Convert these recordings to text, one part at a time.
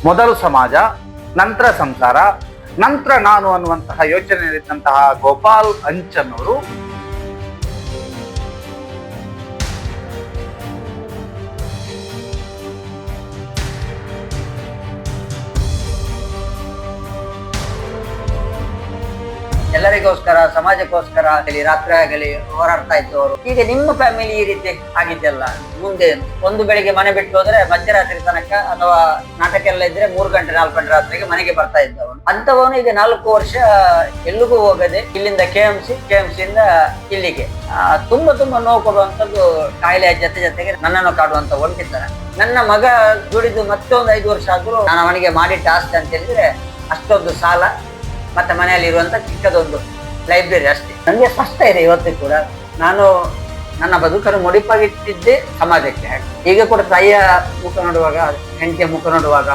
ಮೊದಲು ಸಮಾಜ, ನಂತರ ಸಂಸಾರ, ನಂತರ ನಾನು ಅನ್ನುವಂತಹ ಯೋಚನೆಯಲ್ಲಿದ್ದಂತಹ ಗೋಪಾಲ್ ಅಂಚನ್ ಅವರು ಎಲ್ಲರಿಗೋಸ್ಕರ, ಸಮಾಜಕ್ಕೋಸ್ಕರ ಆಗಲಿ, ರಾತ್ರಿ ಆಗಲಿ ಹೋರಾಡ್ತಾ ಇತ್ತು ಅವರು. ಈಗ ನಿಮ್ಮ ಫ್ಯಾಮಿಲಿ ಈ ರೀತಿ ಆಗಿದ್ದೆಲ್ಲ, ಮುಂದೆ ಒಂದು ಬೆಳಿಗ್ಗೆ ಮನೆ ಬಿಟ್ಟು ಹೋದ್ರೆ ಮಧ್ಯರಾತ್ರಿ ತನಕ, ಅಥವಾ ನಾಟಕ ಎಲ್ಲ ಇದ್ರೆ 3 ಗಂಟೆ 4 ಗಂಟೆ ರಾತ್ರಿಗೆ ಮನೆಗೆ ಬರ್ತಾ ಇದ್ದವನು. ಅಂತವನು ಈಗ 4 ವರ್ಷ ಎಲ್ಲಿಗೂ ಹೋಗದೆ ಇಲ್ಲಿಂದ KMC ಇಂದ ಇಲ್ಲಿಗೆ ತುಂಬಾ ನೋವು ಕೊಡುವಂತದ್ದು ಕಾಯಿಲೆ ಜೊತೆಗೆ ನನ್ನನ್ನು ಕಾಡುವಂತ ಒಂಟಿದ್ದಾರೆ. ನನ್ನ ಮಗ ದುಡಿದು ಮತ್ತೊಂದು 5 ವರ್ಷ ಆದ್ರೂ ನಾನು ಅವನಿಗೆ ಮಾಡಿಟ್ಟ ಆಸ್ತಿ ಅಂತ ಹೇಳಿದ್ರೆ ಅಷ್ಟೊಂದು ಸಾಲ, ಮತ್ತೆ ಮನೆಯಲ್ಲಿ ಇರುವಂತ ಚಿಕ್ಕದೊಂದು ಲೈಬ್ರರಿ ಅಷ್ಟೇ. ನನಗೆ ಸ್ಪಷ್ಟ ಇದೆ ಇವತ್ತು ಕೂಡ, ನಾನು ನನ್ನ ಬದುಕನ್ನು ಮುಡಿಪಾಗಿಟ್ಟಿದ್ದೆ ಸಮಾಜಕ್ಕೆ. ಈಗ ಕೂಡ ತಾಯಿಯ ಮುಖ ನೋಡುವಾಗ, ಹೆಂಡತಿಯ ಮುಖ ನೋಡುವಾಗ,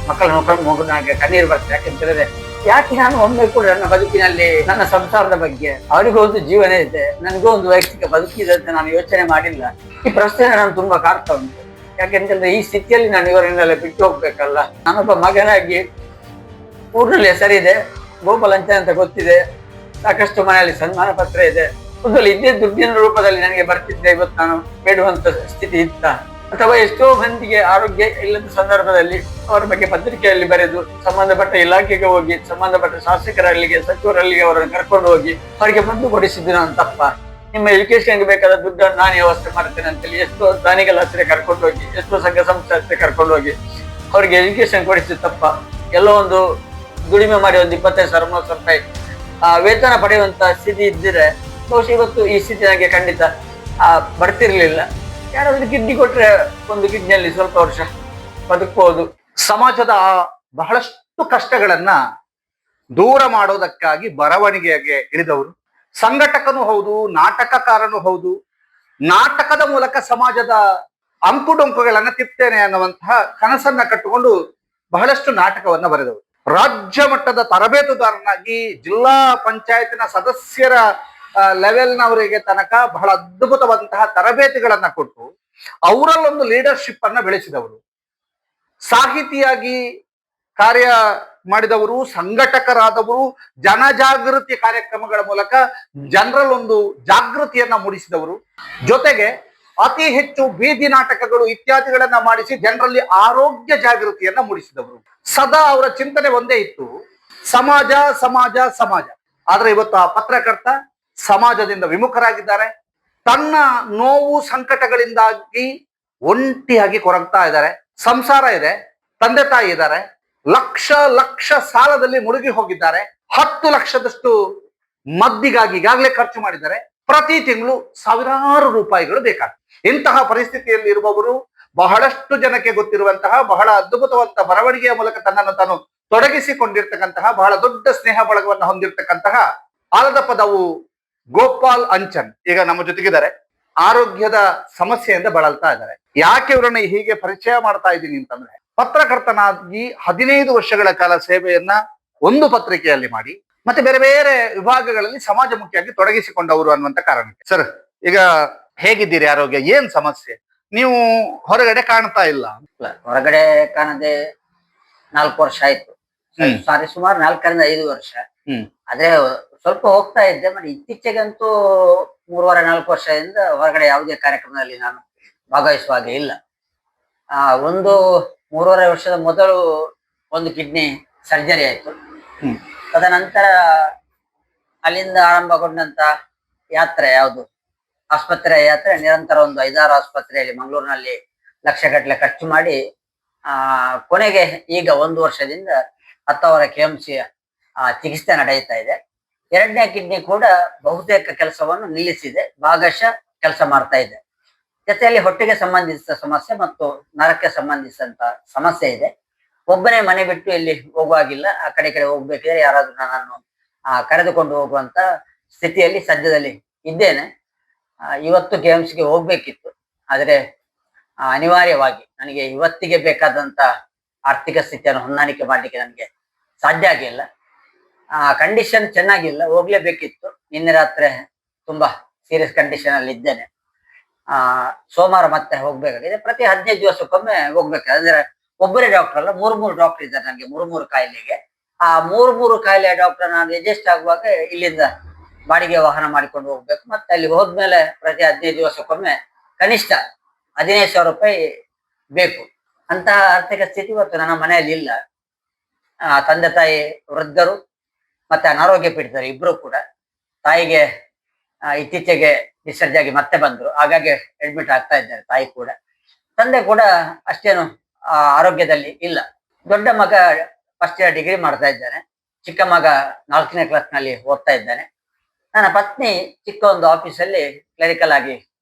ಮಕ್ಕಳ ಮುಖ ಕಣ್ಣೀರು ಬರ್ತದೆ. ಯಾಕೆಂತಂದ್ರೆ ಯಾಕೆ ನಾನು ಒಮ್ಮೆ ಕೂಡ ನನ್ನ ಬದುಕಿನಲ್ಲಿ ನನ್ನ ಸಂಸಾರದ ಬಗ್ಗೆ, ಅವರಿಗೂ ಒಂದು ಜೀವನ ಇದೆ, ನನಗೂ ಒಂದು ವೈಯಕ್ತಿಕ ಬದುಕಿದೆ ಅಂತ ನಾನು ಯೋಚನೆ ಮಾಡಿಲ್ಲ. ಈ ಪ್ರಶ್ನೆ ನಾನು ತುಂಬಾ ಕಾಡ್ತಾ ಉಂಟು. ಯಾಕೆಂತಂದ್ರೆ ಈ ಸ್ಥಿತಿಯಲ್ಲಿ ನಾನು ಇವರನ್ನೆಲ್ಲ ಬಿಟ್ಟು ಹೋಗ್ಬೇಕಲ್ಲ. ನಾನೊಬ್ಬ ಮಗನಾಗಿ ಊರಿನಲ್ಲಿ ಹೆಸರಿದೆ, ಗೋಪಾಲ್ ಅಂಚನ್ ಅಂತ ಗೊತ್ತಿದೆ, ಸಾಕಷ್ಟು ಮನೆಯಲ್ಲಿ ಸನ್ಮಾನ ಪತ್ರ ಇದೆ, ಮೊದಲು ಇದ್ದೇ ದುಡ್ಡಿನ ರೂಪದಲ್ಲಿ ನನಗೆ ಬರ್ತಿದ್ದೆ. ಇವತ್ತು ನಾನು ಬೇಡುವಂತ ಸ್ಥಿತಿ ಇತ್ತ, ಅಥವಾ ಎಷ್ಟೋ ಮಂದಿಗೆ ಆರೋಗ್ಯ ಇಲ್ಲದ ಸಂದರ್ಭದಲ್ಲಿ ಅವರ ಬಗ್ಗೆ ಪತ್ರಿಕೆಯಲ್ಲಿ ಬರೆದು ಸಂಬಂಧಪಟ್ಟ ಇಲಾಖೆಗೆ ಹೋಗಿ, ಸಂಬಂಧಪಟ್ಟ ಶಾಸಕರಲ್ಲಿಗೆ, ಸಚಿವರಲ್ಲಿಗೆ ಅವರನ್ನು ಕರ್ಕೊಂಡು ಹೋಗಿ ಅವರಿಗೆ ಮದ್ದು ಕೊಡಿಸಿದ್ದು ನಾನು ತಪ್ಪ? ನಿಮ್ಮ ಎಜುಕೇಶನ್ಗೆ ಬೇಕಾದ ದುಡ್ಡನ್ನು ನಾನು ವ್ಯವಸ್ಥೆ ಮಾಡ್ತೇನೆ ಅಂತೇಳಿ ಎಷ್ಟೋ ದಾನಿಗಳ ಹತ್ತಿರ ಕರ್ಕೊಂಡು ಹೋಗಿ, ಎಷ್ಟೋ ಸಂಘ ಸಂಸ್ಥೆ ಹತ್ತಿರ ಕರ್ಕೊಂಡು ಹೋಗಿ ಅವರಿಗೆ ಎಜುಕೇಶನ್ ಕೊಡಿಸಿದ್ದು ತಪ್ಪ? ಎಲ್ಲೋ ಒಂದು ದುಡಿಮೆ ಮಾಡಿ ಒಂದು 25,000 30,000 ರೂಪಾಯಿ ವೇತನ ಪಡೆಯುವಂತ ಸ್ಥಿತಿ ಇದ್ದಿದ್ರೆ ಬಹುಶಃ ಇವತ್ತು ಈ ಸ್ಥಿತಿ ನನಗೆ ಖಂಡಿತ ಬರ್ತಿರ್ಲಿಲ್ಲ. ಯಾರಾದ್ರೂ ಕಿಡ್ನಿ ಕೊಟ್ರೆ ಒಂದು ಕಿಡ್ನಿಯಲ್ಲಿ ಸ್ವಲ್ಪ ವರ್ಷ ಬದುಕಬಹುದು. ಸಮಾಜದ ಬಹಳಷ್ಟು ಕಷ್ಟಗಳನ್ನ ದೂರ ಮಾಡೋದಕ್ಕಾಗಿ ಬರವಣಿಗೆಗೆ ಇಳಿದವರು. ಸಂಘಟಕನೂ ಹೌದು, ನಾಟಕಕಾರನೂ ಹೌದು. ನಾಟಕದ ಮೂಲಕ ಸಮಾಜದ ಅಂಕುಡೊಂಕುಗಳನ್ನ ತಿರ್ತೇನೆ ಅನ್ನುವಂತಹ ಕನಸನ್ನ ಕಟ್ಟಿಕೊಂಡು ಬಹಳಷ್ಟು ನಾಟಕವನ್ನ ಬರೆದವರು. ರಾಜ್ಯ ಮಟ್ಟದ ತರಬೇತುದಾರನಾಗಿ ಜಿಲ್ಲಾ ಪಂಚಾಯತಿನ ಸದಸ್ಯರ ಲೆವೆಲ್ನವರಿಗೆ ತನಕ ಬಹಳ ಅದ್ಭುತವಾದಂತಹ ತರಬೇತಿಗಳನ್ನ ಕೊಟ್ಟು ಅವರಲ್ಲೊಂದು ಲೀಡರ್ಶಿಪ್ ಅನ್ನ ಬೆಳೆಸಿದವರು. ಸಾಹಿತಿಯಾಗಿ ಕಾರ್ಯ ಮಾಡಿದವರು, ಸಂಘಟಕರಾದವರು, ಜನಜಾಗೃತಿ ಕಾರ್ಯಕ್ರಮಗಳ ಮೂಲಕ ಜನರಲ್ಲೊಂದು ಜಾಗೃತಿಯನ್ನ ಮೂಡಿಸಿದವರು. ಜೊತೆಗೆ ಅತಿ ಹೆಚ್ಚು ಬೀದಿ ನಾಟಕಗಳು ಇತ್ಯಾದಿಗಳನ್ನ ಮಾಡಿಸಿ ಜನರಲ್ಲಿ ಆರೋಗ್ಯ ಜಾಗೃತಿಯನ್ನ ಮೂಡಿಸಿದವರು. ಸದಾ ಅವರ ಚಿಂತನೆ ಒಂದೇ ಇತ್ತು, ಸಮಾಜ ಸಮಾಜ ಸಮಾಜ. ಆದ್ರೆ ಇವತ್ತು ಆ ಪತ್ರಕರ್ತ ಸಮಾಜದಿಂದ ವಿಮುಖರಾಗಿದ್ದಾರೆ. ತನ್ನ ನೋವು ಸಂಕಟಗಳಿಂದಾಗಿ ಒಂಟಿಯಾಗಿ ಕೊರಗ್ತಾ ಇದ್ದಾರೆ. ಸಂಸಾರ ಇದೆ, ತಂದೆ ತಾಯಿ ಇದ್ದಾರೆ, ಲಕ್ಷ ಸಾಲದಲ್ಲಿ ಮುಳುಗಿ ಹೋಗಿದ್ದಾರೆ. 10 ಲಕ್ಷದಷ್ಟು ಮದ್ದಿಗಾಗಿ ಈಗಾಗಲೇ ಖರ್ಚು ಮಾಡಿದ್ದಾರೆ. ಪ್ರತಿ ತಿಂಗಳು ಸಾವಿರಾರು ರೂಪಾಯಿಗಳು ಬೇಕಾಗ್ತದೆ. ಇಂತಹ ಪರಿಸ್ಥಿತಿಯಲ್ಲಿ ಇರುವವರು ಬಹಳಷ್ಟು ಜನಕ್ಕೆ ಗೊತ್ತಿರುವಂತಹ, ಬಹಳ ಅದ್ಭುತವಂತ ಬರವಣಿಗೆಯ ಮೂಲಕ ತನ್ನನ್ನು ತಾನು ತೊಡಗಿಸಿಕೊಂಡಿರ್ತಕ್ಕಂತಹ, ಬಹಳ ದೊಡ್ಡ ಸ್ನೇಹ ಬಳಗವನ್ನು ಹೊಂದಿರತಕ್ಕಂತಹ ಆಲದ ಪದವು ಗೋಪಾಲ್ ಅಂಚನ್ ಈಗ ನಮ್ಮ ಜೊತೆಗಿದ್ದಾರೆ. ಆರೋಗ್ಯದ ಸಮಸ್ಯೆಯಿಂದ ಬಳಲ್ತಾ ಇದ್ದಾರೆ. ಯಾಕೆ ಇವರನ್ನ ಹೀಗೆ ಪರಿಚಯ ಮಾಡ್ತಾ ಇದ್ದೀನಿ ಅಂತಂದ್ರೆ, ಪತ್ರಕರ್ತನಾಗಿ 15 ವರ್ಷಗಳ ಕಾಲ ಸೇವೆಯನ್ನ ಒಂದು ಪತ್ರಿಕೆಯಲ್ಲಿ ಮಾಡಿ, ಮತ್ತೆ ಬೇರೆ ಬೇರೆ ವಿಭಾಗಗಳಲ್ಲಿ ಸಮಾಜಮುಖಿಯಾಗಿ ತೊಡಗಿಸಿಕೊಂಡವರು ಅನ್ನುವಂತ ಕಾರಣಕ್ಕೆ. ಸರ್, ಈಗ ಹೇಗಿದ್ದೀರಿ? ಆರೋಗ್ಯ ಏನ್ ಸಮಸ್ಯೆ? ನೀವು ಹೊರಗಡೆ ಕಾಣ್ತಾ ಇಲ್ಲ? ಹೊರಗಡೆ ಕಾಣದೆ 4 ವರ್ಷ ಆಯ್ತು. ಸುಮಾರು 4 ರಿಂದ 5 ವರ್ಷ. ಆದ್ರೆ ಸ್ವಲ್ಪ ಹೋಗ್ತಾ ಇದ್ದೆ. ಮತ್ತೆ ಇತ್ತೀಚೆಗಂತೂ 3.5-4 ವರ್ಷದಿಂದ ಹೊರಗಡೆ ಯಾವುದೇ ಕಾರ್ಯಕ್ರಮದಲ್ಲಿ ನಾನು ಭಾಗವಹಿಸುವ ಹಾಗೆ ಇಲ್ಲ. ಒಂದು 3.5 ವರ್ಷದ ಮೊದಲು ಒಂದು ಕಿಡ್ನಿ ಸರ್ಜರಿ ಆಯ್ತು. ತದನಂತರ ಅಲ್ಲಿಂದ ಆರಂಭಗೊಂಡಂತ ಯಾತ್ರೆ ಯಾವುದು, ಆಸ್ಪತ್ರೆ ಯಾತ್ರೆ, ನಿರಂತರ ಒಂದು 5-6 ಆಸ್ಪತ್ರೆಯಲ್ಲಿ ಮಂಗಳೂರಿನಲ್ಲಿ ಲಕ್ಷಗಟ್ಟಲೆ ಖರ್ಚು ಮಾಡಿ ಕೊನೆಗೆ ಈಗ 1 ವರ್ಷದಿಂದ 10 KMC ಚಿಕಿತ್ಸೆ ನಡೆಯುತ್ತಾ ಇದೆ. 2ನೇ ಕಿಡ್ನಿ ಕೂಡ ಬಹುತೇಕ ಕೆಲಸವನ್ನು ನಿಲ್ಲಿಸಿದೆ, ಭಾಗಶಃ ಕೆಲಸ ಮಾಡ್ತಾ ಇದೆ. ಜೊತೆಯಲ್ಲಿ ಹೊಟ್ಟೆಗೆ ಸಂಬಂಧಿಸಿದ ಸಮಸ್ಯೆ ಮತ್ತು ನರಕ್ಕೆ ಸಂಬಂಧಿಸಿದಂತ ಸಮಸ್ಯೆ ಇದೆ. ಒಬ್ಬನೇ ಮನೆ ಬಿಟ್ಟು ಎಲ್ಲಿ ಹೋಗುವಾಗಿಲ್ಲ. ಆ ಕಡೆ ಹೋಗ್ಬೇಕಿದ್ರೆ ಯಾರಾದ್ರೂ ನನ್ನನ್ನು ಕರೆದುಕೊಂಡು ಹೋಗುವಂತ ಸ್ಥಿತಿಯಲ್ಲಿ ಸದ್ಯದಲ್ಲಿ ಇದ್ದೇನೆ. ಇವತ್ತು KMCಗೆ ಹೋಗ್ಬೇಕಿತ್ತು, ಆದ್ರೆ ಅನಿವಾರ್ಯವಾಗಿ ನನಗೆ ಇವತ್ತಿಗೆ ಬೇಕಾದಂತ ಆರ್ಥಿಕ ಸ್ಥಿತಿಯನ್ನು ಹೊಂದಾಣಿಕೆ ಮಾಡ್ಲಿಕ್ಕೆ ನನಗೆ ಸಾಧ್ಯ ಆಗಿಲ್ಲ. ಕಂಡೀಷನ್ ಚೆನ್ನಾಗಿಲ್ಲ, ಹೋಗ್ಲೇಬೇಕಿತ್ತು. ನಿನ್ನೆ ರಾತ್ರಿ ತುಂಬಾ ಸೀರಿಯಸ್ ಕಂಡೀಷನ್ ಅಲ್ಲಿ ಇದ್ದೇನೆ. ಸೋಮವಾರ ಮತ್ತೆ ಹೋಗ್ಬೇಕಾಗಿದೆ. ಪ್ರತಿ 15 ದಿವಸಕ್ಕೊಮ್ಮೆ ಹೋಗ್ಬೇಕು. ಅಂದ್ರೆ ಒಬ್ಬರೇ ಡಾಕ್ಟರ್ ಅಲ್ಲ, ಮೂರು ಡಾಕ್ಟರ್ ಇದ್ದಾರೆ ನನಗೆ, ಮೂರು ಕಾಯಿಲೆಗೆ. ಆ ಮೂರು ಕಾಯಿಲೆ ಡಾಕ್ಟರ್ ನಾನು ಅಡ್ಜಸ್ಟ್ ಆಗುವಾಗ ಇಲ್ಲಿಂದ ಬಾಡಿಗೆ ವಾಹನ ಮಾಡಿಕೊಂಡು ಹೋಗ್ಬೇಕು. ಮತ್ತೆ ಅಲ್ಲಿ ಹೋದ್ಮೇಲೆ ಪ್ರತಿ 15 ದಿವಸಕ್ಕೊಮ್ಮೆ ಕನಿಷ್ಠ 15,000 ರೂಪಾಯಿ ಬೇಕು. ಅಂತಹ ಆರ್ಥಿಕ ಸ್ಥಿತಿ ಇವತ್ತು ನನ್ನ ಮನೆಯಲ್ಲಿ ಇಲ್ಲ. ತಂದೆ ತಾಯಿ ವೃದ್ಧರು ಮತ್ತೆ ಅನಾರೋಗ್ಯ ಪೀಡಿತರು ಇಬ್ರು ಕೂಡ. ತಾಯಿಗೆ ಇತ್ತೀಚೆಗೆ ಡಿಸ್ಚಾರ್ಜ್ ಆಗಿ ಮತ್ತೆ ಬಂದ್ರು, ಹಾಗಾಗಿ ಅಡ್ಮಿಟ್ ಆಗ್ತಾ ಇದ್ದಾರೆ ತಾಯಿ ಕೂಡ. ತಂದೆ ಕೂಡ ಅಷ್ಟೇನು ಆರೋಗ್ಯದಲ್ಲಿ ಇಲ್ಲ. ದೊಡ್ಡ ಮಗ ಫಸ್ಟ್ ಇಯರ್ ಡಿಗ್ರಿ ಮಾಡ್ತಾ ಇದ್ದಾನೆ, ಚಿಕ್ಕ ಮಗ 4ನೇ ಕ್ಲಾಸ್ನಲ್ಲಿ ಓದ್ತಾ ಇದ್ದಾನೆ. ನನ್ನ ಪತ್ನಿ ಚಿಕ್ಕ ಒಂದು ಆಫೀಸಲ್ಲಿ ಕ್ಲರಿಕಲ್ ಆಗಿ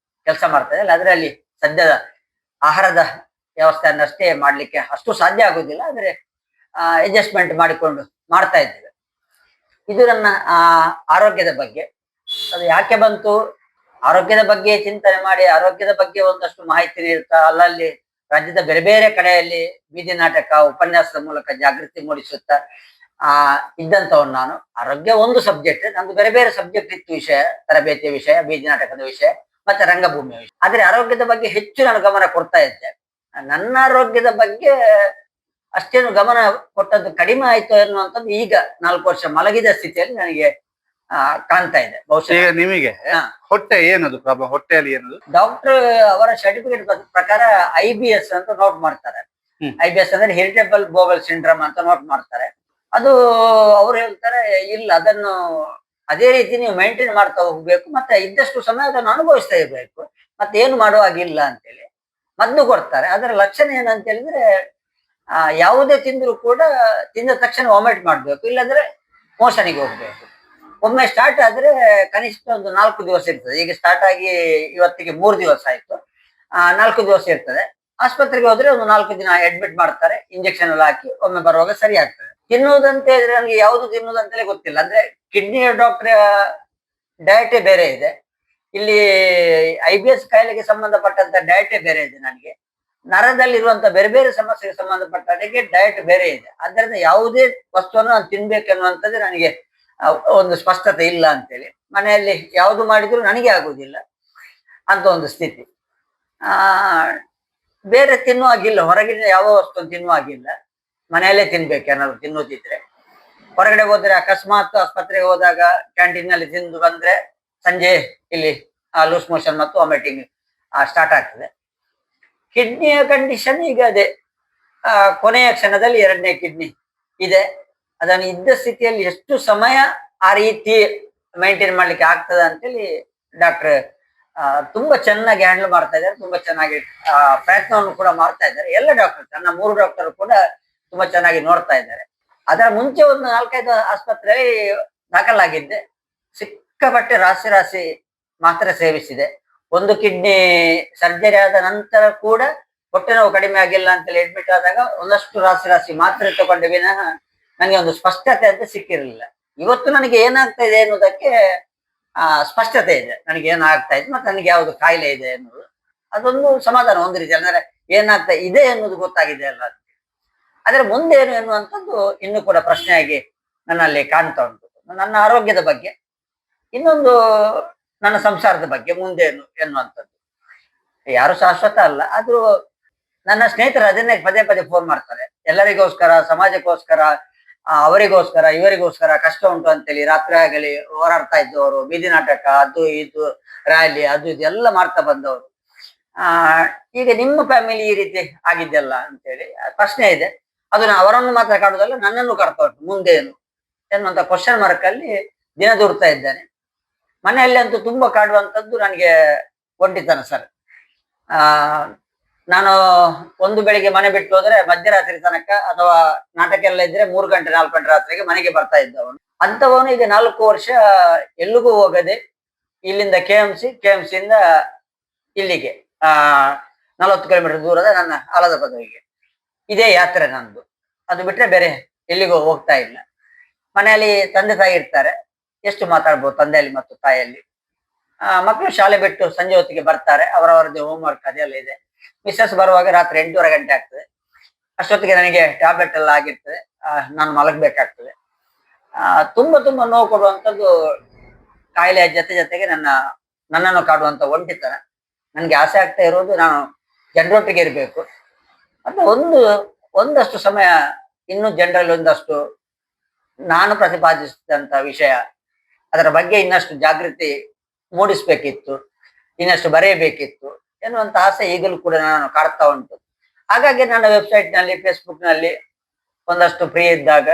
ಕೆಲಸ ಮಾಡ್ತಾ ಇದ್ದಾರೆ. ಅದರಲ್ಲಿ ಸದ್ಯದ ಆಹಾರದ ವ್ಯವಸ್ಥೆಯನ್ನಷ್ಟೇ ಮಾಡ್ಲಿಕ್ಕೆ ಅಷ್ಟು ಸಾಧ್ಯ ಆಗುದಿಲ್ಲ, ಆದರೆ ಅಡ್ಜಸ್ಟ್ಮೆಂಟ್ ಮಾಡಿಕೊಂಡು ಮಾಡ್ತಾ ಇದ್ದೇವೆ. ಇದು ನನ್ನ ಆರೋಗ್ಯದ ಬಗ್ಗೆ. ಅದು ಯಾಕೆ ಬಂತು? ಆರೋಗ್ಯದ ಬಗ್ಗೆ ಚಿಂತನೆ ಮಾಡಿ, ಆರೋಗ್ಯದ ಬಗ್ಗೆ ಒಂದಷ್ಟು ಮಾಹಿತಿ ನೀಡುತ್ತಾ, ಅಲ್ಲಲ್ಲಿ ರಾಜ್ಯದ ಬೇರೆ ಬೇರೆ ಕಡೆಯಲ್ಲಿ ಬೀದಿ ನಾಟಕ, ಉಪನ್ಯಾಸದ ಮೂಲಕ ಜಾಗೃತಿ ಮೂಡಿಸುತ್ತಾ ಇದ್ದಂಥವನು ನಾನು. ಆರೋಗ್ಯ ಒಂದು ಸಬ್ಜೆಕ್ಟ್, ನಮ್ದು ಬೇರೆ ಬೇರೆ ಸಬ್ಜೆಕ್ಟ್ ಇತ್ತು ವಿಷಯ, ತರಬೇತಿಯ ವಿಷಯ, ಬೀದಿ ನಾಟಕದ ವಿಷಯ, ಮತ್ತೆ ರಂಗಭೂಮಿಯ ವಿಷಯ. ಆದ್ರೆ ಆರೋಗ್ಯದ ಬಗ್ಗೆ ಹೆಚ್ಚು ನಾನು ಗಮನ ಕೊಡ್ತಾ ಇದ್ದೆ. ನನ್ನ ಆರೋಗ್ಯದ ಬಗ್ಗೆ ಅಷ್ಟೇನು ಗಮನ ಕೊಟ್ಟದ್ದು ಕಡಿಮೆ ಆಯ್ತು ಎನ್ನುವಂಥದ್ದು ಈಗ 4 ವರ್ಷ ಮಲಗಿದ ಸ್ಥಿತಿಯಲ್ಲಿ ನನಗೆ ಕಾಣ್ತಾ ಇದೆ. ಬಹುಶಃ ನಿಮಗೆ ಹೊಟ್ಟೆ ಏನದು ಪ್ರಾಬ್ಲಮ್? ಹೊಟ್ಟೆಯಲ್ಲಿ ಏನದು? ಡಾಕ್ಟರ್ ಅವರ ಸರ್ಟಿಫಿಕೇಟ್ ಪ್ರಕಾರ IBS ಅಂತ ನೋಟ್ ಮಾಡ್ತಾರೆ. IBS ಅಂದ್ರೆ ಹೆರಿಟೇಬಲ್ ಬೋವೆಲ್ ಸಿಂಡ್ರಮ್ ಅಂತ ನೋಟ್ ಮಾಡ್ತಾರೆ. ಅದು ಅವ್ರು ಹೇಳ್ತಾರೆ, ಇಲ್ಲ ಅದನ್ನು ಅದೇ ರೀತಿ ನೀವು ಮೇಂಟೈನ್ ಮಾಡ್ತಾ ಹೋಗ್ಬೇಕು, ಮತ್ತೆ ಇದ್ದಷ್ಟು ಸಮಯ ಅದನ್ನು ಅನುಭವಿಸ್ತಾ ಇರ್ಬೇಕು, ಮತ್ತೆ ಏನು ಮಾಡುವಾಗಿಲ್ಲ ಅಂತೇಳಿ ಮದ್ದು ಕೊಡ್ತಾರೆ. ಅದರ ಲಕ್ಷಣ ಏನಂತ ಹೇಳಿದ್ರೆ, ಯಾವುದೇ ತಿಂದ್ರು ಕೂಡ ತಿಂದ ತಕ್ಷಣ ವಾಮಿಟ್ ಮಾಡ್ಬೇಕು, ಇಲ್ಲಾಂದ್ರೆ ಮೋಷನಿಗೆ ಹೋಗ್ಬೇಕು. ಒಮ್ಮೆ ಸ್ಟಾರ್ಟ್ ಆದ್ರೆ ಕನಿಷ್ಠ ಒಂದು 4 ದಿವಸ ಇರ್ತದೆ. ಈಗ ಸ್ಟಾರ್ಟ್ ಆಗಿ ಇವತ್ತಿಗೆ 3 ದಿವಸ ಆಯ್ತು. 4 ದಿವಸ ಇರ್ತದೆ. ಆಸ್ಪತ್ರೆಗೆ ಹೋದ್ರೆ ಒಂದು 4 ದಿನ ಅಡ್ಮಿಟ್ ಮಾಡ್ತಾರೆ, ಇಂಜೆಕ್ಷನ್ ಎಲ್ಲ ಹಾಕಿ ಒಮ್ಮೆ ಬರುವಾಗ ಸರಿ ಆಗ್ತದೆ. ತಿನ್ನುವುದಂತ ಹೇಳಿದ್ರೆ ನನಗೆ ಯಾವುದು ತಿನ್ನುವುದಂತಲೇ ಗೊತ್ತಿಲ್ಲ. ಅಂದ್ರೆ ಕಿಡ್ನಿ ಡಾಕ್ಟರ್ ಡಯಟೇ ಬೇರೆ ಇದೆ, ಇಲ್ಲಿ IBS ಕಾಯಿಲೆಗೆ ಸಂಬಂಧಪಟ್ಟಂತ ಡಯಟೇ ಬೇರೆ ಇದೆ. ನನಗೆ ನರದಲ್ಲಿರುವಂತ ಬೇರೆ ಬೇರೆ ಸಮಸ್ಯೆಗೆ ಸಂಬಂಧಪಟ್ಟಂಗೆ ಡಯಟ್ ಬೇರೆ ಇದೆ. ಆದ್ದರಿಂದ ಯಾವುದೇ ವಸ್ತುವನ್ನು ನಾನು ತಿನ್ಬೇಕೆನ್ನುವಂಥದ್ದು ನನಗೆ ಒಂದು ಸ್ಪಷ್ಟತೆ ಇಲ್ಲ ಅಂತೇಳಿ, ಮನೆಯಲ್ಲಿ ಯಾವುದು ಮಾಡಿದ್ರು ನನಗೆ ಆಗುದಿಲ್ಲ ಅಂತ ಒಂದು ಸ್ಥಿತಿ. ಬೇರೆ ತಿನ್ನುವಾಗಿಲ್ಲ, ಹೊರಗಿನ ಯಾವ ವಸ್ತು ತಿನ್ನುವಾಗಿಲ್ಲ, ಮನೆಯಲ್ಲೇ ತಿನ್ಬೇಕು ಏನಾದ್ರು ತಿನ್ನೋದಿದ್ರೆ. ಹೊರಗಡೆ ಹೋದ್ರೆ ಅಕಸ್ಮಾತ್ ಆಸ್ಪತ್ರೆಗೆ ಹೋದಾಗ ಕ್ಯಾಂಟೀನ್ ನಲ್ಲಿ ತಿಂದು ಬಂದ್ರೆ ಸಂಜೆ ಇಲ್ಲಿ ಲೂಸ್ ಮೋಷನ್ ಮತ್ತು ವಾಮಿಟಿಂಗ್ ಸ್ಟಾರ್ಟ್ ಆಗ್ತದೆ. ಕಿಡ್ನಿಯ ಕಂಡೀಷನ್ ಈಗ ಅದೇ, ಕೊನೆಯ ಕ್ಷಣದಲ್ಲಿ 2ನೇ ಕಿಡ್ನಿ ಇದೆ. ಅದನ್ನು ಇದ್ದ ಸ್ಥಿತಿಯಲ್ಲಿ ಎಷ್ಟು ಸಮಯ ಆ ರೀತಿ ಮೇಂಟೈನ್ ಮಾಡ್ಲಿಕ್ಕೆ ಆಗ್ತದ ಅಂತೇಳಿ ಡಾಕ್ಟರ್ ತುಂಬಾ ಚೆನ್ನಾಗಿ ಹ್ಯಾಂಡಲ್ ಮಾಡ್ತಾ ಇದ್ದಾರೆ, ತುಂಬಾ ಚೆನ್ನಾಗಿ ಪ್ರಯತ್ನವನ್ನು ಕೂಡ ಮಾಡ್ತಾ ಇದ್ದಾರೆ. ಎಲ್ಲ ಡಾಕ್ಟರ್, ನನ್ನ 3 ಡಾಕ್ಟರ್ ಕೂಡ ತುಂಬಾ ಚೆನ್ನಾಗಿ ನೋಡ್ತಾ ಇದ್ದಾರೆ. ಅದರ ಮುಂಚೆ ಒಂದು 4-5 ಆಸ್ಪತ್ರೆಯಲ್ಲಿ ದಾಖಲಾಗಿದ್ದೆ. ಸಿಕ್ಕಾಪಟ್ಟೆ ರಾಶಿ ಮಾತ್ರೆ ಸೇವಿಸಿದೆ. ಒಂದು ಕಿಡ್ನಿ ಸರ್ಜರಿ ಆದ ನಂತರ ಕೂಡ ಹೊಟ್ಟೆ ನೋವು ಕಡಿಮೆ ಆಗಿಲ್ಲ ಅಂತೇಳಿ ಅಡ್ಮಿಟ್ ಆದಾಗ ಒಂದಷ್ಟು ರಾಶಿ ಮಾತ್ರೆ ತಗೊಂಡೆ ವಿನಃ ನನಗೆ ಒಂದು ಸ್ಪಷ್ಟತೆ ಅಂತ ಸಿಕ್ಕಿರಲಿಲ್ಲ. ಇವತ್ತು ನನಗೆ ಏನಾಗ್ತಾ ಇದೆ ಎನ್ನುವುದಕ್ಕೆ ಸ್ಪಷ್ಟತೆ ಇದೆ, ನನಗೆ ಏನಾಗ್ತಾ ಇದೆ ಮತ್ತೆ ನನಗೆ ಯಾವುದು ಕಾಯಿಲೆ ಇದೆ ಎನ್ನುವುದು. ಅದೊಂದು ಸಮಾಧಾನ ಒಂದು ರೀತಿ, ಅಂದ್ರೆ ಏನಾಗ್ತಾ ಇದೆ ಎನ್ನುವುದು ಗೊತ್ತಾಗಿದೆ ಅಲ್ಲ. ಆದ್ರೆ ಮುಂದೆ ಏನು ಎನ್ನುವಂಥದ್ದು ಇನ್ನೂ ಕೂಡ ಪ್ರಶ್ನೆಯಾಗಿ ನನ್ನಲ್ಲಿ ಕಾಣ್ತಾ ಉಂಟು. ನನ್ನ ಆರೋಗ್ಯದ ಬಗ್ಗೆ, ಇನ್ನೊಂದು ನನ್ನ ಸಂಸಾರದ ಬಗ್ಗೆ ಮುಂದೆ ಏನು ಎನ್ನುವಂಥದ್ದು. ಯಾರು ಶಾಶ್ವತ ಅಲ್ಲ, ಆದ್ರೂ ನನ್ನ ಸ್ನೇಹಿತರು ಅದನ್ನೇ ಪದೇ ಫೋನ್ ಮಾಡ್ತಾರೆ. ಎಲ್ಲರಿಗೋಸ್ಕರ, ಸಮಾಜಕ್ಕೋಸ್ಕರ, ಅವರಿಗೋಸ್ಕರ, ಇವರಿಗೋಸ್ಕರ ಕಷ್ಟ ಉಂಟು ಅಂತೇಳಿ ರಾತ್ರಿ ಆಗಲಿ ಹೋರಾಡ್ತಾ ಇದ್ದವರು, ಬೀದಿ ನಾಟಕ, ಅದು ಇದು ರ್ಯಾಲಿ, ಅದು ಇದು ಎಲ್ಲ ಮಾಡ್ತಾ ಬಂದವರು. ಈಗ ನಿಮ್ಮ ಫ್ಯಾಮಿಲಿ ಈ ರೀತಿ ಆಗಿದ್ದೆಲ್ಲ ಅಂತೇಳಿ ಪ್ರಶ್ನೆ ಇದೆ. ಅದು ಅವರನ್ನು ಮಾತ್ರ ಕಾಡುದಲ್ಲ, ನನ್ನನ್ನು ಕಾಡ್ತಾ ಉಂಟು. ಮುಂದೆ ಏನು ಎನ್ನುವಂತ ಕ್ವಶನ್ ಮಾರ್ಕ್ ಅಲ್ಲಿ ದಿನ ದೂರ್ತಾ ಇದ್ದೇನೆ. ಮನೆಯಲ್ಲಿ ಅಂತೂ ತುಂಬಾ ಕಾಡುವಂಥದ್ದು ನನಗೆ ಒಂಟಿತನ ಸರ್. ನಾನು ಒಂದು ಬೆಳಿಗ್ಗೆ ಮನೆ ಬಿಟ್ಟು ಹೋದ್ರೆ ಮಧ್ಯರಾತ್ರಿ ತನಕ, ಅಥವಾ ನಾಟಕ ಎಲ್ಲ ಇದ್ರೆ 3 ಗಂಟೆ 4 ಗಂಟೆ ರಾತ್ರಿಗೆ ಮನೆಗೆ ಬರ್ತಾ ಇದ್ದವನು. ಅಂತವನು ಈಗ 4 ವರ್ಷ ಎಲ್ಲಿಗೂ ಹೋಗದೆ ಇಲ್ಲಿಂದ KMC ಇಂದ ಇಲ್ಲಿಗೆ 40 ಕಿಲೋಮೀಟರ್ ದೂರದ ನನ್ನ ಆಲದ ಪದವಿಗೆ ಇದೇ ಯಾತ್ರೆ ನಂದು. ಅದು ಬಿಟ್ರೆ ಬೇರೆ ಎಲ್ಲಿಗೂ ಹೋಗ್ತಾ ಇಲ್ಲ. ಮನೆಯಲ್ಲಿ ತಂದೆ ತಾಯಿ ಇರ್ತಾರೆ, ಎಷ್ಟು ಮಾತಾಡ್ಬೋದು ತಂದೆಯಲ್ಲಿ ಮತ್ತು ತಾಯಿಯಲ್ಲಿ. ಮಕ್ಕಳು ಶಾಲೆ ಬಿಟ್ಟು ಸಂಜೆ ಹೊತ್ತಿಗೆ ಬರ್ತಾರೆ, ಅವರವರದ್ದು ಹೋಮ್ವರ್ಕ್ ಅದೆಲ್ಲ ಇದೆ. ಮಿಸ್ಸಸ್ ಬರುವಾಗ ರಾತ್ರಿ 8:30 ಗಂಟೆ ಆಗ್ತದೆ. ಅಷ್ಟೊತ್ತಿಗೆ ನನಗೆ ಟ್ಯಾಬ್ಲೆಟ್ ಎಲ್ಲ ಆಗಿರ್ತದೆ, ನಾನು ಮಲಗಬೇಕಾಗ್ತದೆ. ತುಂಬಾ ನೋವು ಕೊಡುವಂಥದ್ದು ಕಾಯಿಲೆಯ ಜೊತೆಗೆ ನನ್ನನ್ನು ಕಾಡುವಂತ ಒಂಟಿತನ. ನನಗೆ ಆಸೆ ಆಗ್ತಾ ಇರೋದು ನಾನು ಜನರೊಟ್ಟಿಗೆ ಇರಬೇಕು. ಮತ್ತೆ ಒಂದಷ್ಟು ಸಮಯ ಇನ್ನು ಜನರಲ್ಲಿ ಒಂದಷ್ಟು ನಾನು ಪ್ರತಿಪಾದಿಸಿದಂತ ವಿಷಯ ಅದರ ಬಗ್ಗೆ ಇನ್ನಷ್ಟು ಜಾಗೃತಿ ಮೂಡಿಸ್ಬೇಕಿತ್ತು, ಇನ್ನಷ್ಟು ಬರೆಯಬೇಕಿತ್ತು ಎನ್ನುವಂತ ಆಸೆ ಈಗಲೂ ಕೂಡ ನಾನು ಕಾಡ್ತಾ ಉಂಟು. ಹಾಗಾಗಿ ನನ್ನ ವೆಬ್ಸೈಟ್ ನಲ್ಲಿ, ಫೇಸ್ಬುಕ್ ನಲ್ಲಿ ಒಂದಷ್ಟು ಫ್ರೀ ಇದ್ದಾಗ,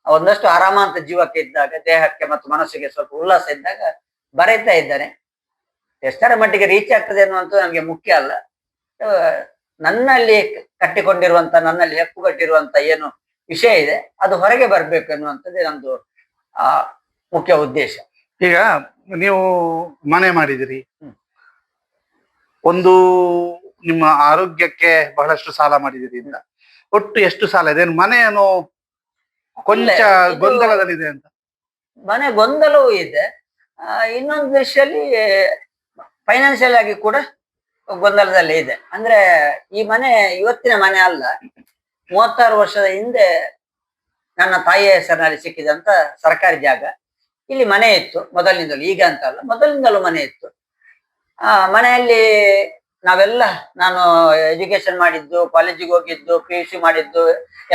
ಒಂದಷ್ಟು ಆರಾಮ ಅಂತ ಜೀವಕ್ಕೆ ಇದ್ದಾಗ, ದೇಹಕ್ಕೆ ಮತ್ತು ಮನಸ್ಸಿಗೆ ಸ್ವಲ್ಪ ಉಲ್ಲಾಸ ಇದ್ದಾಗ ಬರೀತಾ ಇದ್ದಾನೆ. ಎಷ್ಟರ ಮಟ್ಟಿಗೆ ರೀಚ್ ಆಗ್ತದೆ ಅನ್ನುವಂಥ ನನಗೆ ಮುಖ್ಯ ಅಲ್ಲ. ನನ್ನಲ್ಲಿ ಕಟ್ಟಿಕೊಂಡಿರುವಂತ, ನನ್ನಲ್ಲಿ ಹೆಪ್ಪುಗಟ್ಟಿರುವಂತ ಏನು ವಿಷಯ ಇದೆ ಅದು ಹೊರಗೆ ಬರ್ಬೇಕು ಎನ್ನುವಂಥದ್ದೇ ನಂದು ಮುಖ್ಯ ಉದ್ದೇಶ. ಈಗ ನೀವು ಮನೆ ಮಾಡಿದಿರಿ, ಒಂದು ನಿಮ್ಮ ಆರೋಗ್ಯಕ್ಕೆ ಬಹಳಷ್ಟು ಸಾಲ ಮಾಡಿದಿರಿ ಅಂತ. ಒಟ್ಟು ಎಷ್ಟು ಸಾಲ ಇದೆ? ಮನೆಯನ್ನು ಕೊಂಚ ಗೊಂದಲದಲ್ಲಿದೆ ಅಂತ. ಮನೆ ಗೊಂದಲವೂ ಇದೆ, ಇನ್ನೊಂದು ವಿಷಯದಲ್ಲಿ ಫೈನಾನ್ಷಿಯಲ್ ಆಗಿ ಕೂಡ ಗೊಂದಲದಲ್ಲಿ ಇದೆ. ಅಂದ್ರೆ ಈ ಮನೆ ಇವತ್ತಿನ ಮನೆ ಅಲ್ಲ, 36 ವರ್ಷದ ಹಿಂದೆ ನನ್ನ ತಾಯಿಯ ಹೆಸರಿನಲ್ಲಿ ಸಿಕ್ಕಿದಂತ ಸರ್ಕಾರಿ ಜಾಗ. ಇಲ್ಲಿ ಮನೆ ಇತ್ತು ಮೊದಲಿನಿಂದಲೂ, ಈಗ ಅಂತ ಅಲ್ಲ, ಮೊದಲಿನಿಂದಲೂ ಮನೆ ಇತ್ತು. ಮನೆಯಲ್ಲಿ ನಾವೆಲ್ಲ, ನಾನು ಎಜುಕೇಶನ್ ಮಾಡಿದ್ದು, ಕಾಲೇಜಿಗೆ ಹೋಗಿದ್ದು, PUC ಮಾಡಿದ್ದು,